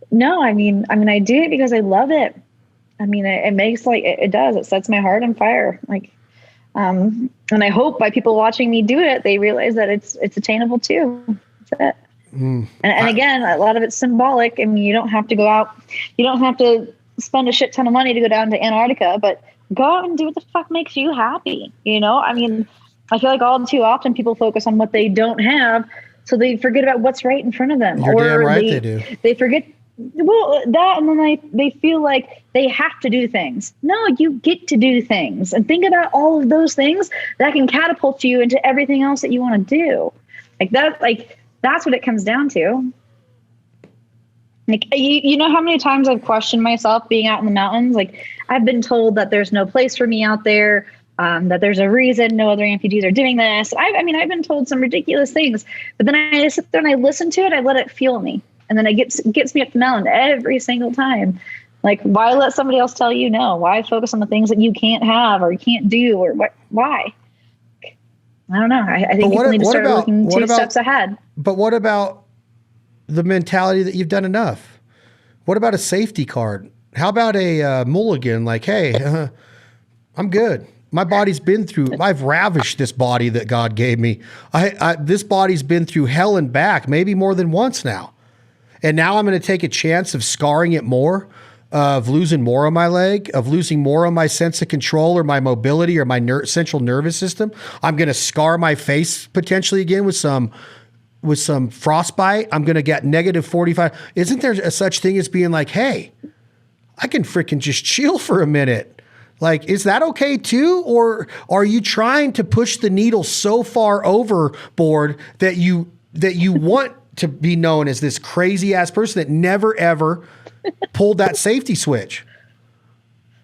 no, I mean, I do it because I love it. I mean, it makes it does. It sets my heart on fire. Like, And I hope by people watching me do it, they realize that it's attainable too. That's it. And again, a lot of it's symbolic. I mean, you don't have to go out. You don't have to spend a shit ton of money to go down to Antarctica, but go out and do what the fuck makes you happy. I mean, I feel like all too often people focus on what they don't have, so they forget about what's right in front of them. You're damn right they do. They forget, that, and then they feel like they have to do things. No, you get to do things. And think about all of those things that can catapult you into everything else that you want to do. That's what it comes down to. Like, you know how many times I've questioned myself being out in the mountains? Like, I've been told that there's no place for me out there, that there's a reason no other amputees are doing this. I've been told some ridiculous things, but then I sit there and I listen to it. I let it fuel me. And then it gets me up the mountain every single time. Like, why let somebody else tell you no? Why focus on the things that you can't have or you can't do, or what? Why? I don't know. I think people need to start looking two steps ahead. But what about the mentality that you've done enough? What about a safety card? How about a mulligan? Like, hey, I'm good. My body's been through, I've ravished this body that God gave me. This body's been through hell and back, maybe more than once now. And now I'm going to take a chance of scarring it more, of losing more of my leg, of losing more of my sense of control or my mobility or my central nervous system. I'm going to scar my face potentially again with some frostbite. I'm going to get -45. Isn't there a such thing as being like, hey, I can freaking just chill for a minute? Like, is that okay too? Or are you trying to push the needle so far overboard that you want to be known as this crazy ass person that never ever pulled that safety switch?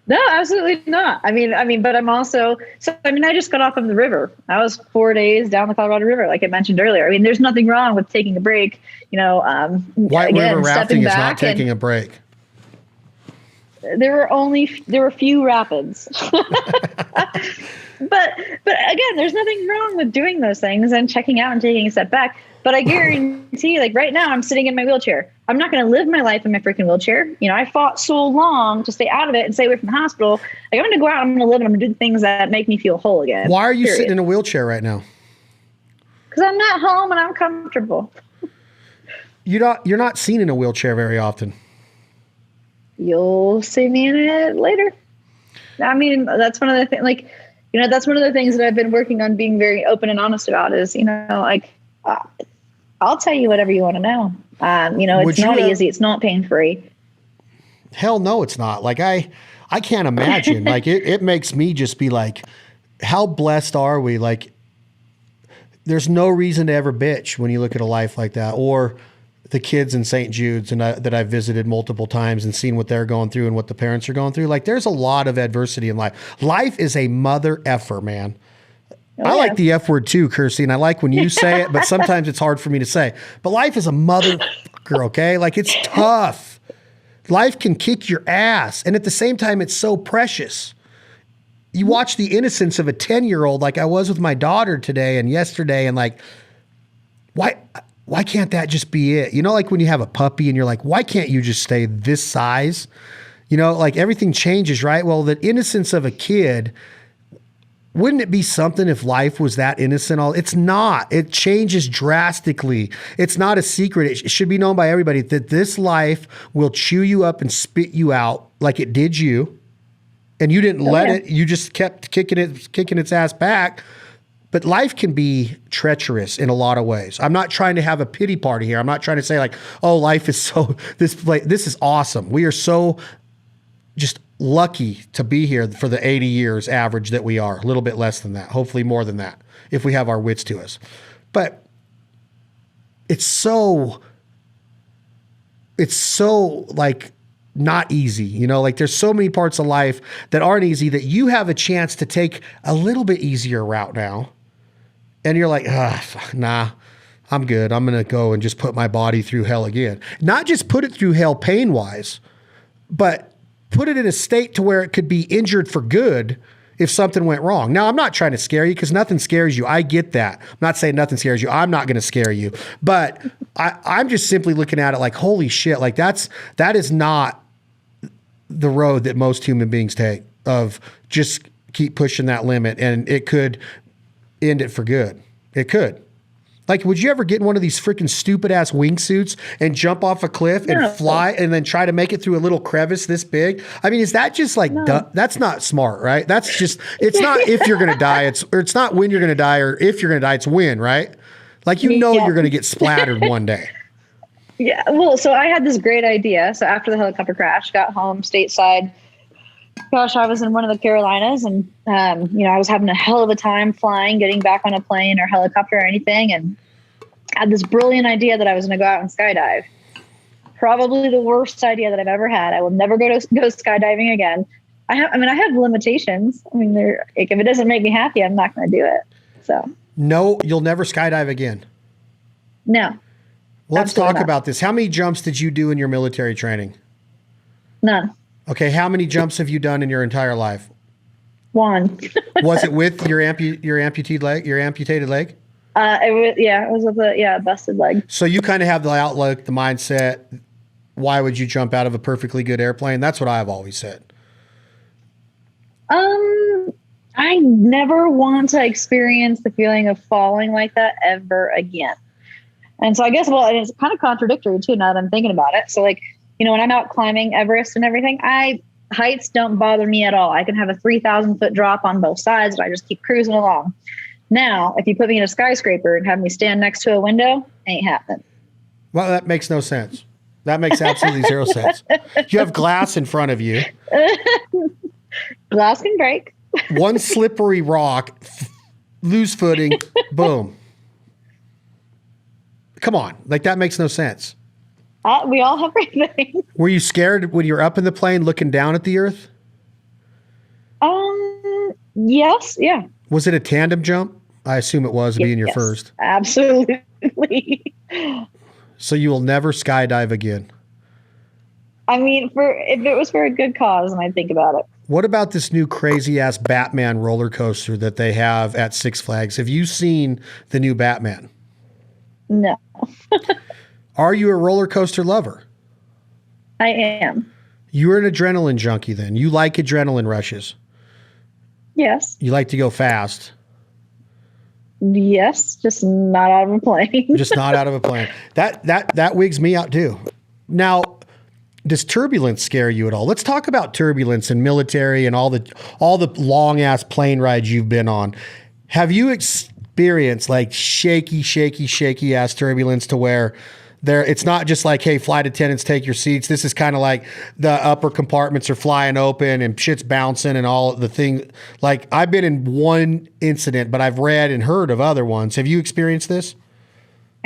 No, absolutely not. I mean, but I'm also, I just got off of the river. I was 4 days down the Colorado River, like I mentioned earlier. I mean, there's nothing wrong with taking a break, White river rafting is not taking a break. There were few rapids. But again, there's nothing wrong with doing those things and checking out and taking a step back. But I guarantee, like right now, I'm sitting in my wheelchair. I'm not going to live my life in my freaking wheelchair. I fought so long to stay out of it and stay away from the hospital. Like, I'm going to go out, I'm going to live, and I'm going to do the things that make me feel whole again. Why are you sitting in a wheelchair right now? Because I'm not home and I'm comfortable. You're not seen in a wheelchair very often. You'll see me in it later. I mean, that's one of the things, like, that's one of the things that I've been working on being very open and honest about is, I'll tell you whatever you want to know. It's not easy. It's not pain-free. Hell no, it's not. Like, I can't imagine. Like, it makes me just be like, how blessed are we? Like, there's no reason to ever bitch when you look at a life like that, or the kids in St. Jude's that I've visited multiple times and seen what they're going through and what the parents are going through. Like, there's a lot of adversity in life. Life is a mother effer, man. I like the F word too, Kirstie, and I like when you say it, but sometimes it's hard for me to say. But life is a motherfucker, okay? Like, it's tough. Life can kick your ass, and at the same time, it's so precious. You watch the innocence of a 10-year-old, like I was with my daughter today and yesterday, and like, why can't that just be it? Like when you have a puppy and you're like, why can't you just stay this size? Like everything changes, right? Well, the innocence of a kid, wouldn't it be something if life was that innocent? It's not. It changes drastically. It's not a secret. It should be known by everybody that this life will chew you up and spit you out like it did you. And you didn't let it. You just kept kicking its ass back. But life can be treacherous in a lot of ways. I'm not trying to have a pity party here. I'm not trying to say like, oh, life is so, this is awesome. We are so just lucky to be here for the 80 years average that we are, a little bit less than that, hopefully more than that, if we have our wits to us. But it's so like not easy, like there's so many parts of life that aren't easy that you have a chance to take a little bit easier route now. And you're like, nah, I'm good. I'm going to go and just put my body through hell again. Not just put it through hell pain-wise, but put it in a state to where it could be injured for good if something went wrong. Now, I'm not trying to scare you because nothing scares you. I get that. I'm not saying nothing scares you. I'm not going to scare you. But I'm just simply looking at it like, holy shit, like that is not the road that most human beings take, of just keep pushing that limit. And it could end it for good. It could. Like, would you ever get in one of these freaking stupid ass wingsuits and jump off a cliff and fly and then try to make it through a little crevice this big? I mean, is that just like, that's not smart, right? That's just, it's not if you're going to die. It's not when you're going to die or if you're going to die, it's when, right? Like, you're going to get splattered one day. Yeah. Well, so I had this great idea. So after the helicopter crash, got home stateside. Gosh, I was in one of the Carolinas and, I was having a hell of a time flying, getting back on a plane or helicopter or anything. And I had this brilliant idea that I was going to go out and skydive. Probably the worst idea that I've ever had. I will never go skydiving again. I have limitations. I mean, if it doesn't make me happy, I'm not going to do it. So no, you'll never skydive again. No. Let's talk about this. How many jumps did you do in your military training? None. Okay, how many jumps have you done in your entire life? One. Was it with your amputated leg? It was with a busted leg. So you kind of have the outlook, the mindset. Why would you jump out of a perfectly good airplane? That's what I've always said. I never want to experience the feeling of falling like that ever again. And so I guess, and it's kind of contradictory too, now that I'm thinking about it. So like, when I'm out climbing Everest and everything, heights don't bother me at all. I can have a 3,000 foot drop on both sides and I just keep cruising along. Now, if you put me in a skyscraper and have me stand next to a window, ain't happening. Well, that makes no sense. That makes absolutely zero sense. You have glass in front of you. Glass can break. One slippery rock, loose footing, boom. Come on. Like, that makes no sense. We all have everything. Were you scared when you were up in the plane looking down at the earth? Yes. Yeah. Was it a tandem jump? I assume it was, being your first. Absolutely. So you will never skydive again. I mean, if it was for a good cause, and I'd think about it. What about this new crazy ass Batman roller coaster that they have at Six Flags? Have you seen the new Batman? No. Are you a roller coaster lover? I am. You're an adrenaline junkie then. You like adrenaline rushes. Yes. You like to go fast. Yes, just not out of a plane. Just not out of a plane. That wigs me out too. Now, does turbulence scare you at all? Let's talk about turbulence and military and all the long ass plane rides you've been on. Have you experienced like shaky ass turbulence to where it's not just like, hey, flight attendants, take your seats. This is kind of like the upper compartments are flying open and shit's bouncing and all the thing. Like, I've been in one incident, but I've read and heard of other ones. Have you experienced this?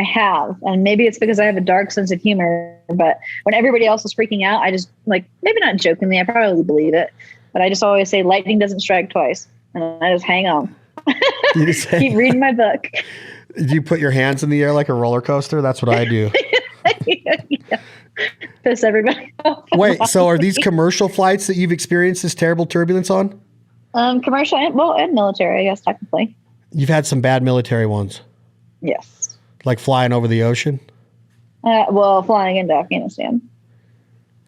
I have. And maybe it's because I have a dark sense of humor, but when everybody else is freaking out, I just maybe not jokingly, I probably believe it, but I just always say lightning doesn't strike twice. And I just hang on. Keep reading my book. Do you put your hands in the air like a roller coaster? That's what I do. Yeah. Piss everybody off. Wait, so are these commercial flights that you've experienced this terrible turbulence on? Commercial and military, I guess, technically. You've had some bad military ones? Yes. Like flying over the ocean? Flying into Afghanistan.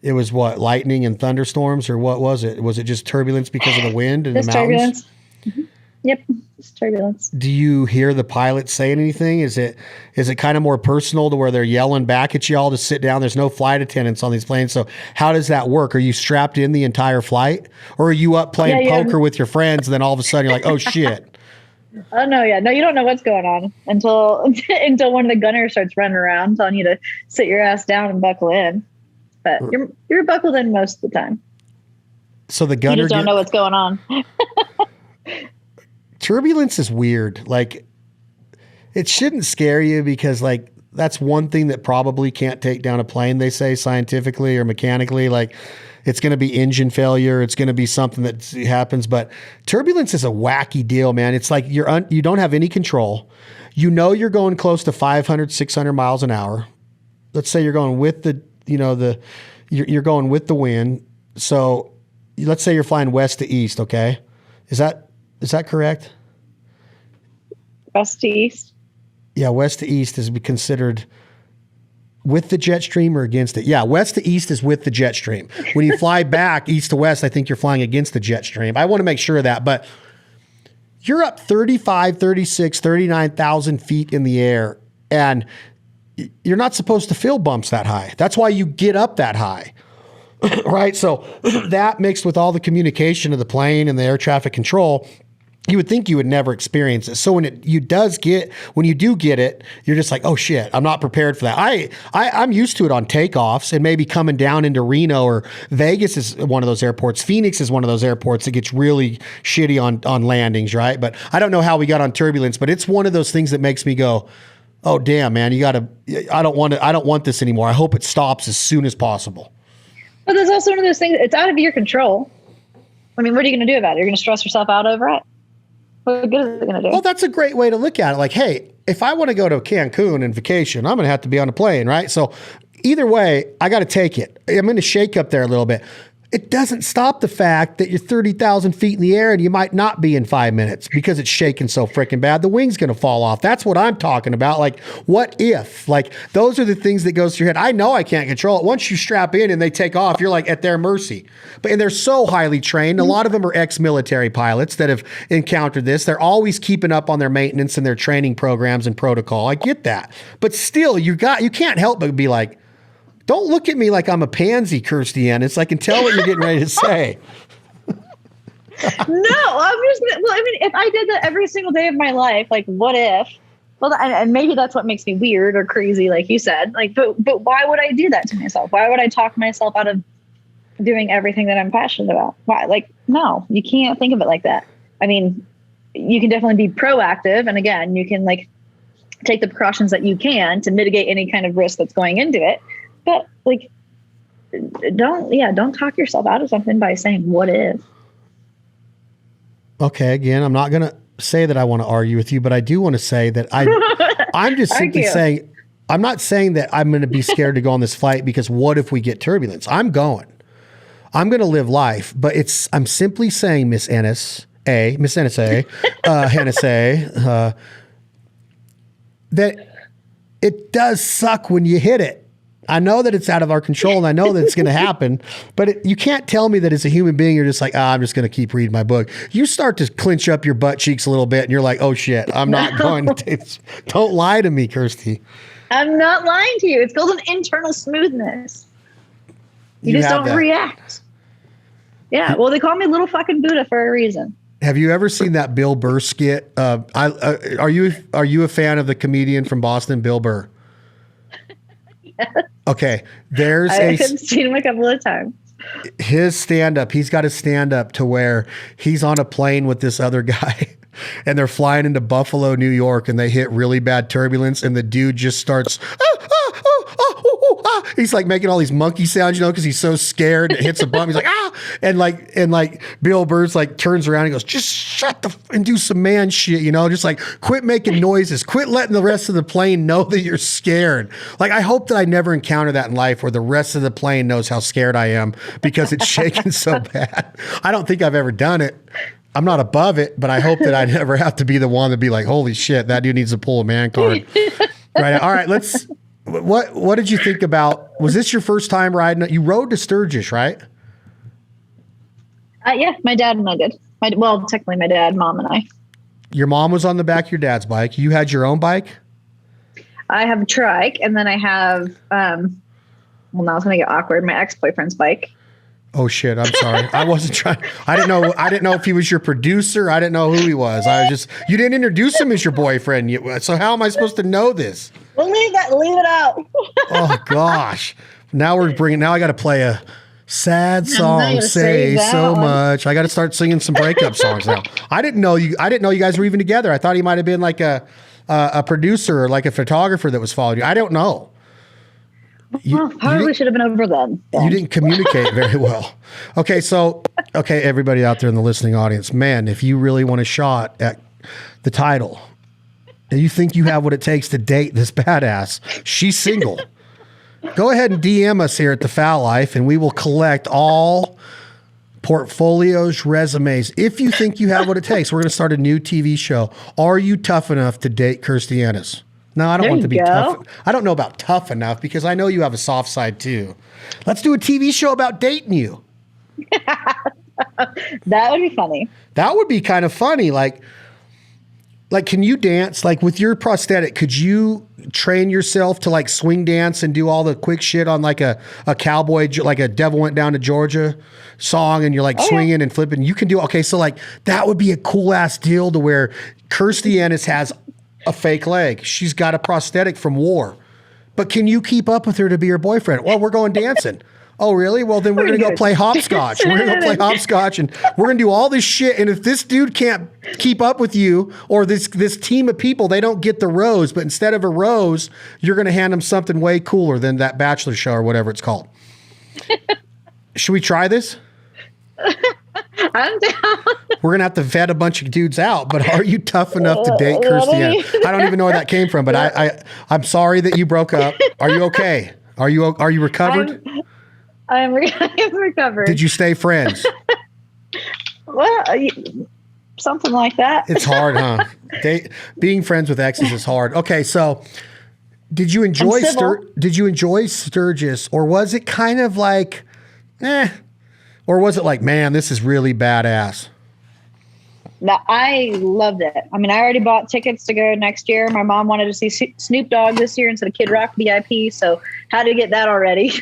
It was what, lightning and thunderstorms, or what was it? Was it just turbulence because of the wind and the mountains? Turbulence. Mm-hmm. Yep, it's turbulence. Do you hear the pilot saying anything? Is it kind of more personal to where they're yelling back at you all to sit down? There's no flight attendants on these planes. So how does that work? Are you strapped in the entire flight? Or are you up playing poker with your friends and then all of a sudden you're like, oh shit. Oh, no, yeah. No, you don't know what's going on until one of the gunners starts running around telling you to sit your ass down and buckle in. But you're buckled in most of the time. So the gunner... You just don't know what's going on. Turbulence is weird. Like, it shouldn't scare you because, like, that's one thing that probably can't take down a plane, they say, scientifically or mechanically. Like, it's going to be engine failure. It's going to be something that happens. But turbulence is a wacky deal, man. It's like you don't have any control. You know you're going close to 500, 600 miles an hour. Let's say you're going with you're going with the wind. So let's say you're flying west to east, okay? Is that correct? West to east? Yeah, west to east is considered with the jet stream or against it. Yeah, west to east is with the jet stream. When you fly back east to west, I think you're flying against the jet stream. I want to make sure of that. But you're up 35, 36, 39,000 feet in the air, and you're not supposed to feel bumps that high. That's why you get up that high, right? So that mixed with all the communication of the plane and the air traffic control, you would think you would never experience it. So when you do get it, you're just like, oh shit, I'm not prepared for that. I'm used to it on takeoffs, and maybe coming down into Reno or Vegas is one of those airports. Phoenix is one of those airports that gets really shitty on landings, right? But I don't know how we got on Turbulence, but it's one of those things that makes me go, oh damn, man, I don't want this anymore. I hope it stops as soon as possible. But there's also one of those things, it's out of your control. I mean, what are you going to do about it? You're going to stress yourself out over it? What good is it going to do? Well, that's a great way to look at it. Like, hey, if I want to go to Cancun and vacation, I'm going to have to be on a plane, right? So either way, I got to take it. I'm going to shake up there a little bit. It doesn't stop the fact that you're 30,000 feet in the air and you might not be in 5 minutes because it's shaking so freaking bad. The wing's going to fall off. That's what I'm talking about. Like, what if? Like, those are the things that goes through your head. I know I can't control it. Once you strap in and they take off, you're like at their mercy. And they're so highly trained. A lot of them are ex-military pilots that have encountered this. They're always keeping up on their maintenance and their training programs and protocol. I get that. But still, you can't help but be like, don't look at me like I'm a pansy, Kirstie Ennis. I can tell what you're getting ready to say. No, if I did that every single day of my life, like, what if? Well, and maybe that's what makes me weird or crazy, like you said. Like, but why would I do that to myself? Why would I talk myself out of doing everything that I'm passionate about? Why? Like, no, you can't think of it like that. I mean, you can definitely be proactive, and again, you can like take the precautions that you can to mitigate any kind of risk that's going into it. But like, don't talk yourself out of something by saying, what if? Okay. Again, I'm not going to say that I want to argue with you, but I do want to say that I'm just simply saying, I'm not saying that I'm going to be scared to go on this flight because what if we get turbulence? I'm going to live life, but I'm simply saying, Miss Ennis, Hennessy, that it does suck when you hit it. I know that it's out of our control and I know that it's going to happen, but you can't tell me that as a human being, you're just like, I'm just going to keep reading my book. You start to clench up your butt cheeks a little bit and you're like, oh shit, I'm not going to take this. Don't lie to me, Kirstie. I'm not lying to you. It's called an internal smoothness. You just don't react. Yeah. Well, they call me little fucking Buddha for a reason. Have you ever seen that Bill Burr skit? Are you a fan of the comedian from Boston, Bill Burr? Okay, I've seen him a couple of times. His stand-up, he's got a stand-up to where he's on a plane with this other guy and they're flying into Buffalo, New York, and they hit really bad turbulence and the dude just starts, he's like making all these monkey sounds, because he's so scared and it hits a bump. He's like, and like Bill Burr's like turns around and goes, just shut and do some man shit, just like quit making noises, quit letting the rest of the plane know that you're scared. Like, I hope that I never encounter that in life where the rest of the plane knows how scared I am because it's shaking so bad. I don't think I've ever done it. I'm not above it, but I hope that I never have to be the one to be like, holy shit, that dude needs to pull a man card. Right. All right. What did you think about, was this your first time riding? You rode to Sturgis, right? Yeah, my dad and I did. Technically my dad, mom, and I. Your mom was on the back of your dad's bike. You had your own bike? I have a trike, and then I have, now it's going to get awkward, my ex-boyfriend's bike. Oh shit, I'm sorry. I wasn't trying. I didn't know if he was your producer. I didn't know who he was. You didn't introduce him as your boyfriend. So how am I supposed to know this? We'll leave it out. Oh gosh. Now I got to play a sad song, say so much. I got to start singing some breakup songs now. I didn't know you guys were even together. I thought he might've been like a producer or like a photographer that was following you. I don't know. Probably should have been over then. You didn't communicate very well. Okay, everybody out there in the listening audience, man, if you really want a shot at the title, and you think you have what it takes to date this badass, she's single. Go ahead and DM us here at The Foul Life, and we will collect all portfolios, resumes. If you think you have what it takes, we're going to start a new TV show. Are you tough enough to date Kirstie Ennis? No, I don't want to be tough. I don't know about tough enough because I know you have a soft side too. Let's do a TV show about dating you. That would be funny. That would be kind of funny. Like, Like, can you dance? Like, with your prosthetic, could you train yourself to like swing dance and do all the quick shit on like a cowboy, like a Devil Went Down to Georgia song, and you're like swinging and flipping? You can do, okay, so like that would be a cool ass deal to where Kirstie Ennis has a fake leg. She's got a prosthetic from war. But can you keep up with her to be your boyfriend? Well, we're going dancing. Oh, really? Well, then we're going to go play hopscotch. We're going to go play hopscotch, and we're going to do all this shit. And if this dude can't keep up with you, or this team of people, they don't get the rose, but instead of a rose, you're going to hand them something way cooler than that Bachelor show or whatever it's called. Should we try this? I'm down. We're going to have to vet a bunch of dudes out, but are you tough enough to date Kirstie Ennis? I don't even know where that came from, but I'm sorry that you broke up. Are you okay? Are you recovered? I'm recovered. Did you stay friends? Well, something like that. It's hard, huh? Being friends with exes is hard. Okay, so did you enjoy Sturgis, or was it kind of like, or was it like, man, this is really badass? No, I loved it. I mean, I already bought tickets to go next year. My mom wanted to see Snoop Dogg this year instead of Kid Rock VIP, so had to get that already.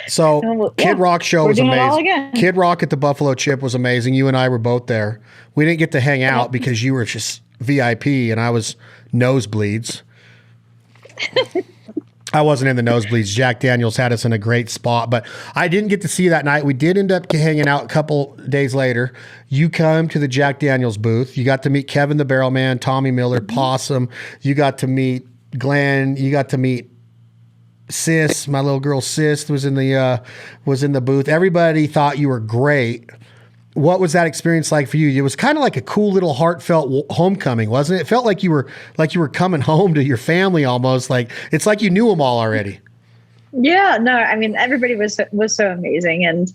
So Kid Rock show was amazing. Kid Rock at the Buffalo Chip was amazing. You and I were both there. We didn't get to hang out because you were just VIP and I was nosebleeds. I wasn't in the nosebleeds. Jack Daniels had us in a great spot, but I didn't get to see you that night. We did end up hanging out a couple days later. You come to the Jack Daniels booth. You got to meet Kevin the Barrel Man, Tommy Miller, Possum. You got to meet Glenn. You got to meet Sis, my little girl Sis was in the booth. Everybody thought you were great. What was that experience like for you? It was kind of like a cool little heartfelt homecoming, wasn't it? It felt like you were coming home to your family almost. Like it's like you knew them all already. Yeah, no, I mean everybody was so amazing, and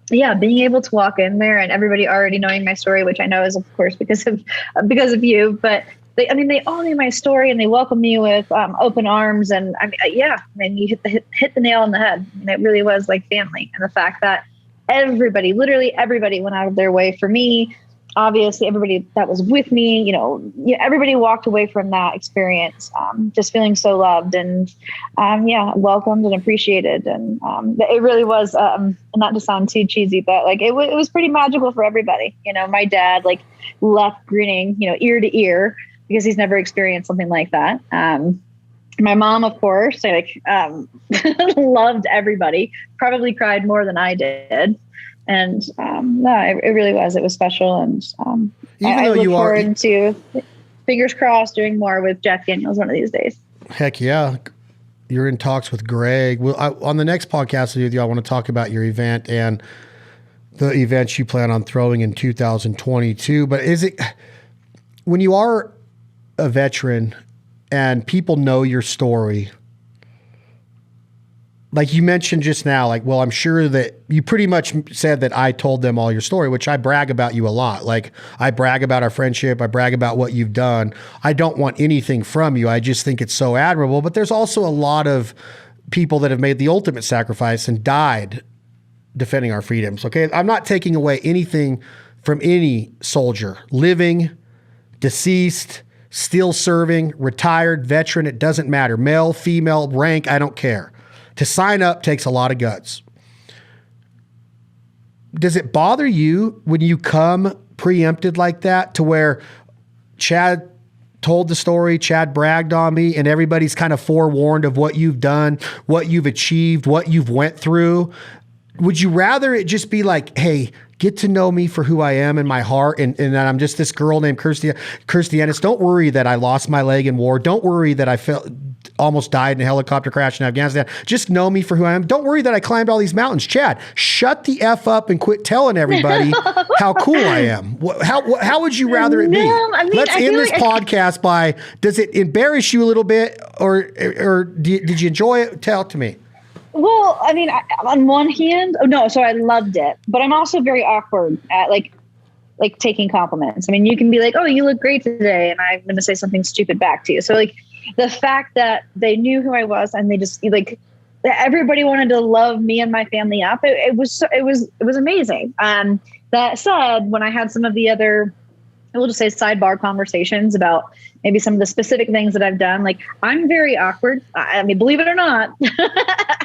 being able to walk in there and everybody already knowing my story, which I know is of course because of you, but. They all knew my story and they welcomed me with open arms. And you hit the nail on the head. And it really was like family. And the fact that literally everybody went out of their way for me. Obviously, everybody that was with me, everybody walked away from that experience just feeling so loved and, welcomed and appreciated. And it really was, not to sound too cheesy, but like it was pretty magical for everybody. My dad like left grinning, ear to ear, because he's never experienced something like that. My mom, of course, loved everybody, probably cried more than I did. And it really was. It was special. And I look forward to, fingers crossed, doing more with Jack Daniels one of these days. Heck yeah. You're in talks with Greg. On the next podcast with you, I want to talk about your event and the events you plan on throwing in 2022. But when you are a veteran and people know your story, like you mentioned just now, like, well, I'm sure that you pretty much said that I told them all your story, which I brag about you a lot. Like I brag about our friendship. I brag about what you've done. I don't want anything from you. I just think it's so admirable. But there's also a lot of people that have made the ultimate sacrifice and died defending our freedoms. Okay. I'm not taking away anything from any soldier, living, deceased, still serving, retired, veteran, it doesn't matter. Male, female, rank, I don't care. To sign up takes a lot of guts. Does it bother you when you come preempted like that to where Chad told the story, Chad bragged on me, and everybody's kind of forewarned of what you've done, what you've achieved, what you've went through? Would you rather it just be like, hey, get to know me for who I am in my heart, and that I'm just this girl named Kirstie Ennis. Don't worry that I lost my leg in war. Don't worry that I almost died in a helicopter crash in Afghanistan. Just know me for who I am. Don't worry that I climbed all these mountains. Chad, shut the F up and quit telling everybody how cool I am. How would you rather it be? Let's end this podcast by, does it embarrass you a little bit, or did you enjoy it? Tell it to me. Well, I mean, on one hand, so I loved it, but I'm also very awkward at like taking compliments. I mean, you can be like, oh, you look great today, and I'm going to say something stupid back to you. So like the fact that they knew who I was and they just like everybody wanted to love me and my family up. It was amazing. That said, when I had some of the other we'll just say sidebar conversations about maybe some of the specific things that I've done. Like, I'm very awkward. I mean, believe it or not,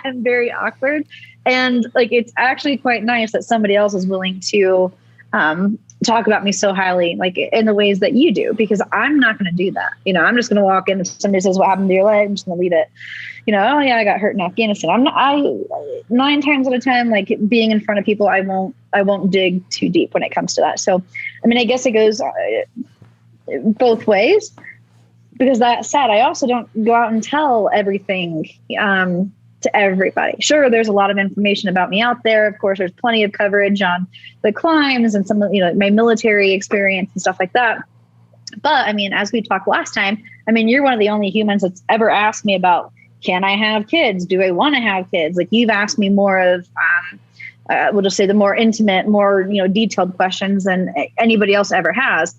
I'm very awkward. And like, it's actually quite nice that somebody else is willing to talk about me so highly, like in the ways that you do, because I'm not going to do that. You know, I'm just going to walk in. If somebody says, what happened to your leg? I'm just going to leave it. You know, oh yeah, I got hurt in Afghanistan. I 9 times out of 10, like being in front of people, I won't dig too deep when it comes to that. So, I mean, I guess it goes both ways, because that said, I also don't go out and tell everything to everybody. Sure, there's a lot of information about me out there. Of course, there's plenty of coverage on the climbs and some of, you know, my military experience and stuff like that. But I mean, as we talked last time, I mean, you're one of the only humans that's ever asked me about, can I have kids? Do I want to have kids? Like, you've asked me more of, we'll just say the more intimate, more, you know, detailed questions than anybody else ever has.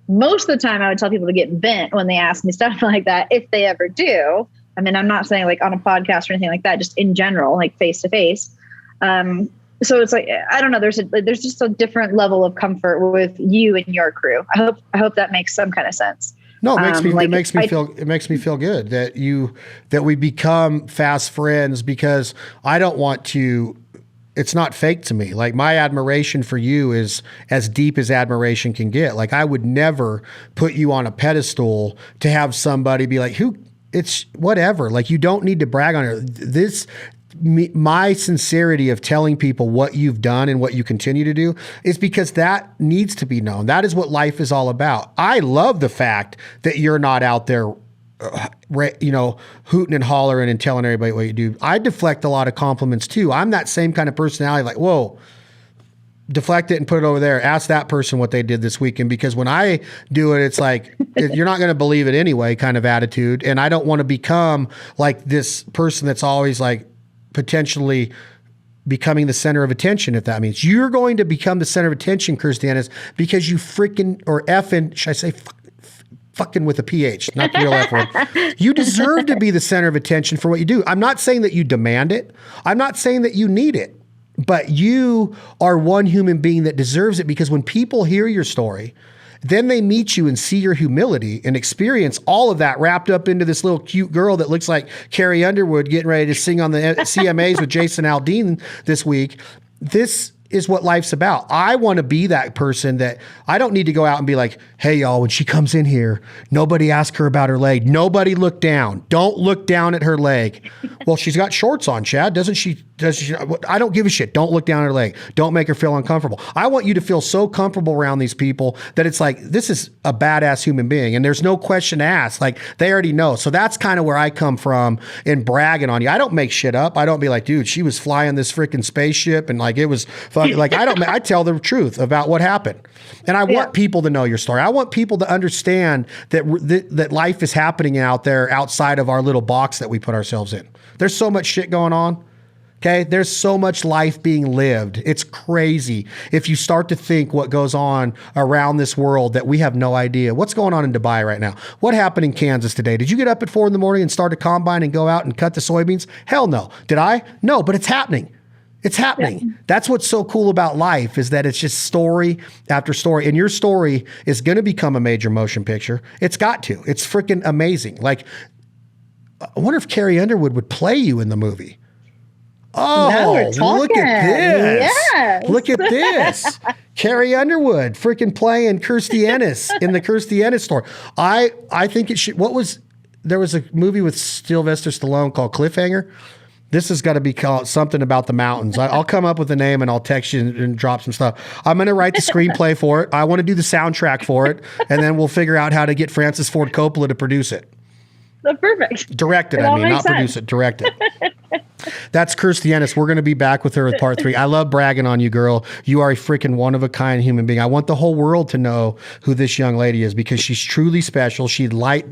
Most of the time I would tell people to get bent when they ask me stuff like that, if they ever do. I mean, I'm not saying like on a podcast or anything like that, just in general, like face to face. So it's like, I don't know, there's just a different level of comfort with you and your crew. I hope that makes some kind of sense. No, it makes me feel good that we become fast friends, because I don't want to, it's not fake to me. Like, my admiration for you is as deep as admiration can get. Like, I would never put you on a pedestal to have somebody be like, it's whatever. Like, you don't need to brag on it. My sincerity of telling people what you've done and what you continue to do is because that needs to be known. That is what life is all about. I love the fact that you're not out there, you know, hooting and hollering and telling everybody what you do. I deflect a lot of compliments too. I'm that same kind of personality, like, whoa, deflect it and put it over there. Ask that person what they did this weekend, because when I do it, it's like, you're not going to believe it anyway kind of attitude. And I don't want to become like this person that's always like potentially becoming the center of attention. If that means you're going to become the center of attention, Kirstie Ennis, because you freaking, or effing, should I say fucking with a PH, not the real F word. You deserve to be the center of attention for what you do. I'm not saying that you demand it. I'm not saying that you need it. But you are one human being that deserves it, because when people hear your story, then they meet you and see your humility and experience all of that wrapped up into this little cute girl that looks like Carrie Underwood getting ready to sing on the CMAs with Jason Aldean this week. This is what life's about. I want to be that person that I don't need to go out and be like, hey, y'all, when she comes in here, nobody ask her about her leg. Nobody look down. Don't look down at her leg. Well, she's got shorts on, Chad. Doesn't she? I don't give a shit. Don't look down at her leg. Don't make her feel uncomfortable. I want you to feel so comfortable around these people that it's like, this is a badass human being. And there's no question asked. Like, they already know. So that's kind of where I come from in bragging on you. I don't make shit up. I don't be like, dude, she was flying this freaking spaceship and like, it was fun. Like, I tell the truth about what happened. And I want people to know your story. I want people to understand that life is happening out there outside of our little box that we put ourselves in. There's so much shit going on. Okay. There's so much life being lived. It's crazy. If you start to think what goes on around this world that we have no idea. What's going on in Dubai right now? What happened in Kansas today? Did you get up at 4 a.m. and start a combine and go out and cut the soybeans? Hell no. Did I? No, but it's happening. It's happening. Yeah. That's what's so cool about life, is that it's just story after story. And your story is going to become a major motion picture. It's got to. It's freaking amazing. Like, I wonder if Carrie Underwood would play you in the movie. Oh, look at this. Yes. Look at this. Carrie Underwood freaking playing Kirstie Ennis in the Kirstie Ennis story. I think it should. There was a movie with Sylvester Stallone called Cliffhanger. This has got to be called something about the mountains. I'll come up with a name and I'll text you and drop some stuff. I'm going to write the screenplay for it. I want to do the soundtrack for it. And then we'll figure out how to get Francis Ford Coppola to produce it. That's perfect. Direct it, not produce it. Direct it. That's Kirstie Ennis. We're going to be back with her with part 3. I love bragging on you, girl. You are a freaking one-of-a-kind human being. I want the whole world to know who this young lady is, because she's truly special. Like,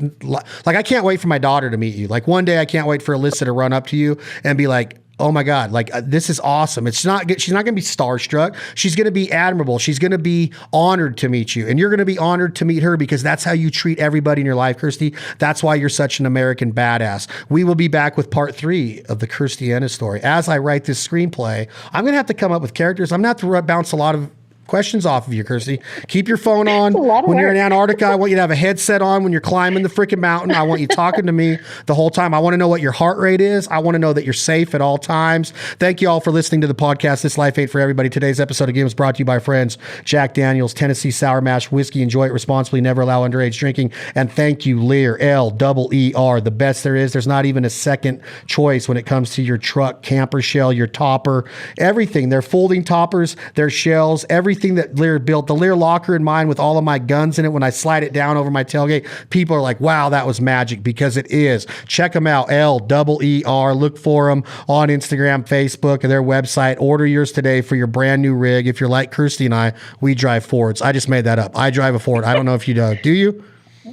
I can't wait for my daughter to meet you. Like, one day I can't wait for Alyssa to run up to you and be like, oh my God, like this is awesome. She's not going to be starstruck. She's going to be admirable. She's going to be honored to meet you, and you're going to be honored to meet her, because that's how you treat everybody in your life, Kirstie. That's why you're such an American badass. We will be back with part 3 of the Kirstie Ennis story. As I write this screenplay, I'm going to have to come up with characters. I'm going to have to bounce a lot of questions off of you, Kirstie. Keep your phone on when you're in Antarctica. I want you to have a headset on when you're climbing the freaking mountain. I want you talking to me the whole time. I want to know what your heart rate is. I want to know that you're safe at all times. Thank you all for listening to the podcast. This Life Ain't for Everybody. Today's episode again was brought to you by friends Jack Daniels, Tennessee Sour Mash Whiskey. Enjoy it responsibly. Never allow underage drinking. And thank you, Leer, Leer, the best there is. There's not even a second choice when it comes to your truck, camper shell, your topper, everything. They're folding toppers, their shells, everything that Leer built. The Leer locker in mine with all of my guns in it, when I slide it down over my tailgate, people are like, wow, that was magic, because it is. Check them out, Leer. Look for them on Instagram, Facebook, and their website. Order yours today for your brand new rig. If you're like Kirstie and I, we drive Fords. I just made that up. I drive a Ford. I don't know if you do. Do you?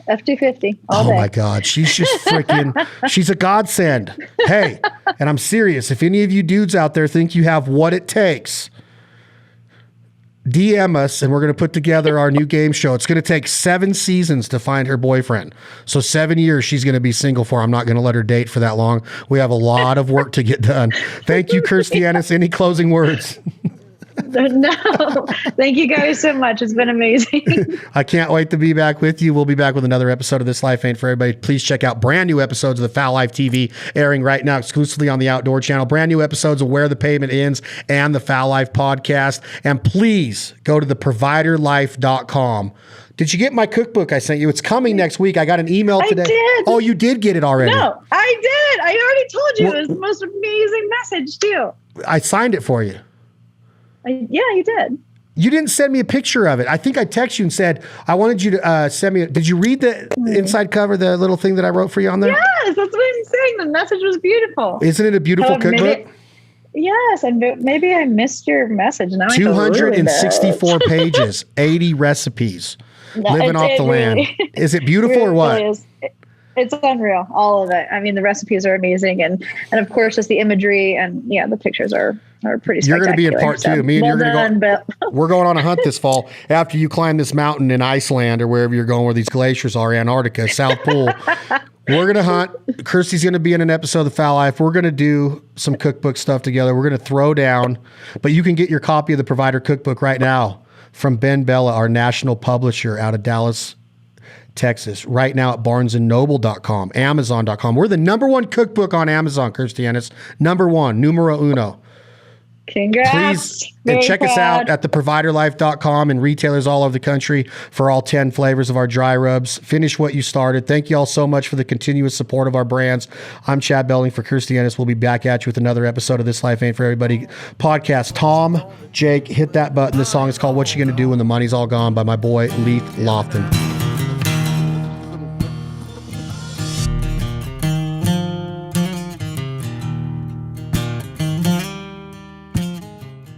F-250 all day. Oh my God. She's just freaking, she's a godsend. Hey, and I'm serious. If any of you dudes out there think you have what it takes, DM us and we're going to put together our new game show. It's going to take 7 seasons to find her boyfriend. So 7 years she's going to be single for. I'm not going to let her date for that long. We have a lot of work to get done. Thank you, Kirstie Ennis. Any closing words? No, thank you guys so much. It's been amazing. I can't wait to be back with you. We'll be back with another episode of This Life Ain't for Everybody. Please check out brand new episodes of the Foul Life TV airing right now exclusively on the Outdoor Channel. Brand new episodes of Where the Pavement Ends and the Foul Life podcast. And please go to theproviderlife.com. Did you get my cookbook I sent you? It's coming next week. I got an email today. I did. Oh, you did get it already? No, I did. I already told you. It was the most amazing message too. I signed it for you. Yeah, you did. You didn't send me a picture of it. I think I texted you and said, I wanted you to send me. Did you read the inside cover, the little thing that I wrote for you on there? Yes, that's what I'm saying. The message was beautiful. Isn't it a beautiful cookbook? Yes, and maybe I missed your message. Now 264 pages, 80 recipes, living off the land. Is it beautiful or what? Really is. It's unreal, all of it. I mean, the recipes are amazing, and of course, just the imagery and the pictures are pretty spectacular. You're going to be in part 2. Me and you're going to go. We're going on a hunt this fall after you climb this mountain in Iceland or wherever you're going, where these glaciers are, Antarctica, South Pole. We're going to hunt. Kirstie's going to be in an episode of The Foul Life. We're going to do some cookbook stuff together. We're going to throw down, but you can get your copy of the Provider Cookbook right now from Ben Bella, our national publisher out of Dallas, Texas, right now at barnesandnoble.com, amazon.com. We're the #1 cookbook on Amazon, Kirstie Ennis. #1, numero uno. Congrats. Please and check us out at theproviderlife.com and retailers all over the country for all 10 flavors of our dry rubs. Finish what you started. Thank you all so much for the continuous support of our brands. I'm Chad Belding for Kirstie Ennis. We'll be back at you with another episode of This Life Ain't for Everybody podcast. Tom, Jake, hit that button. This song is called What You Gonna Do When the Money's All Gone by my boy Leith Lofton.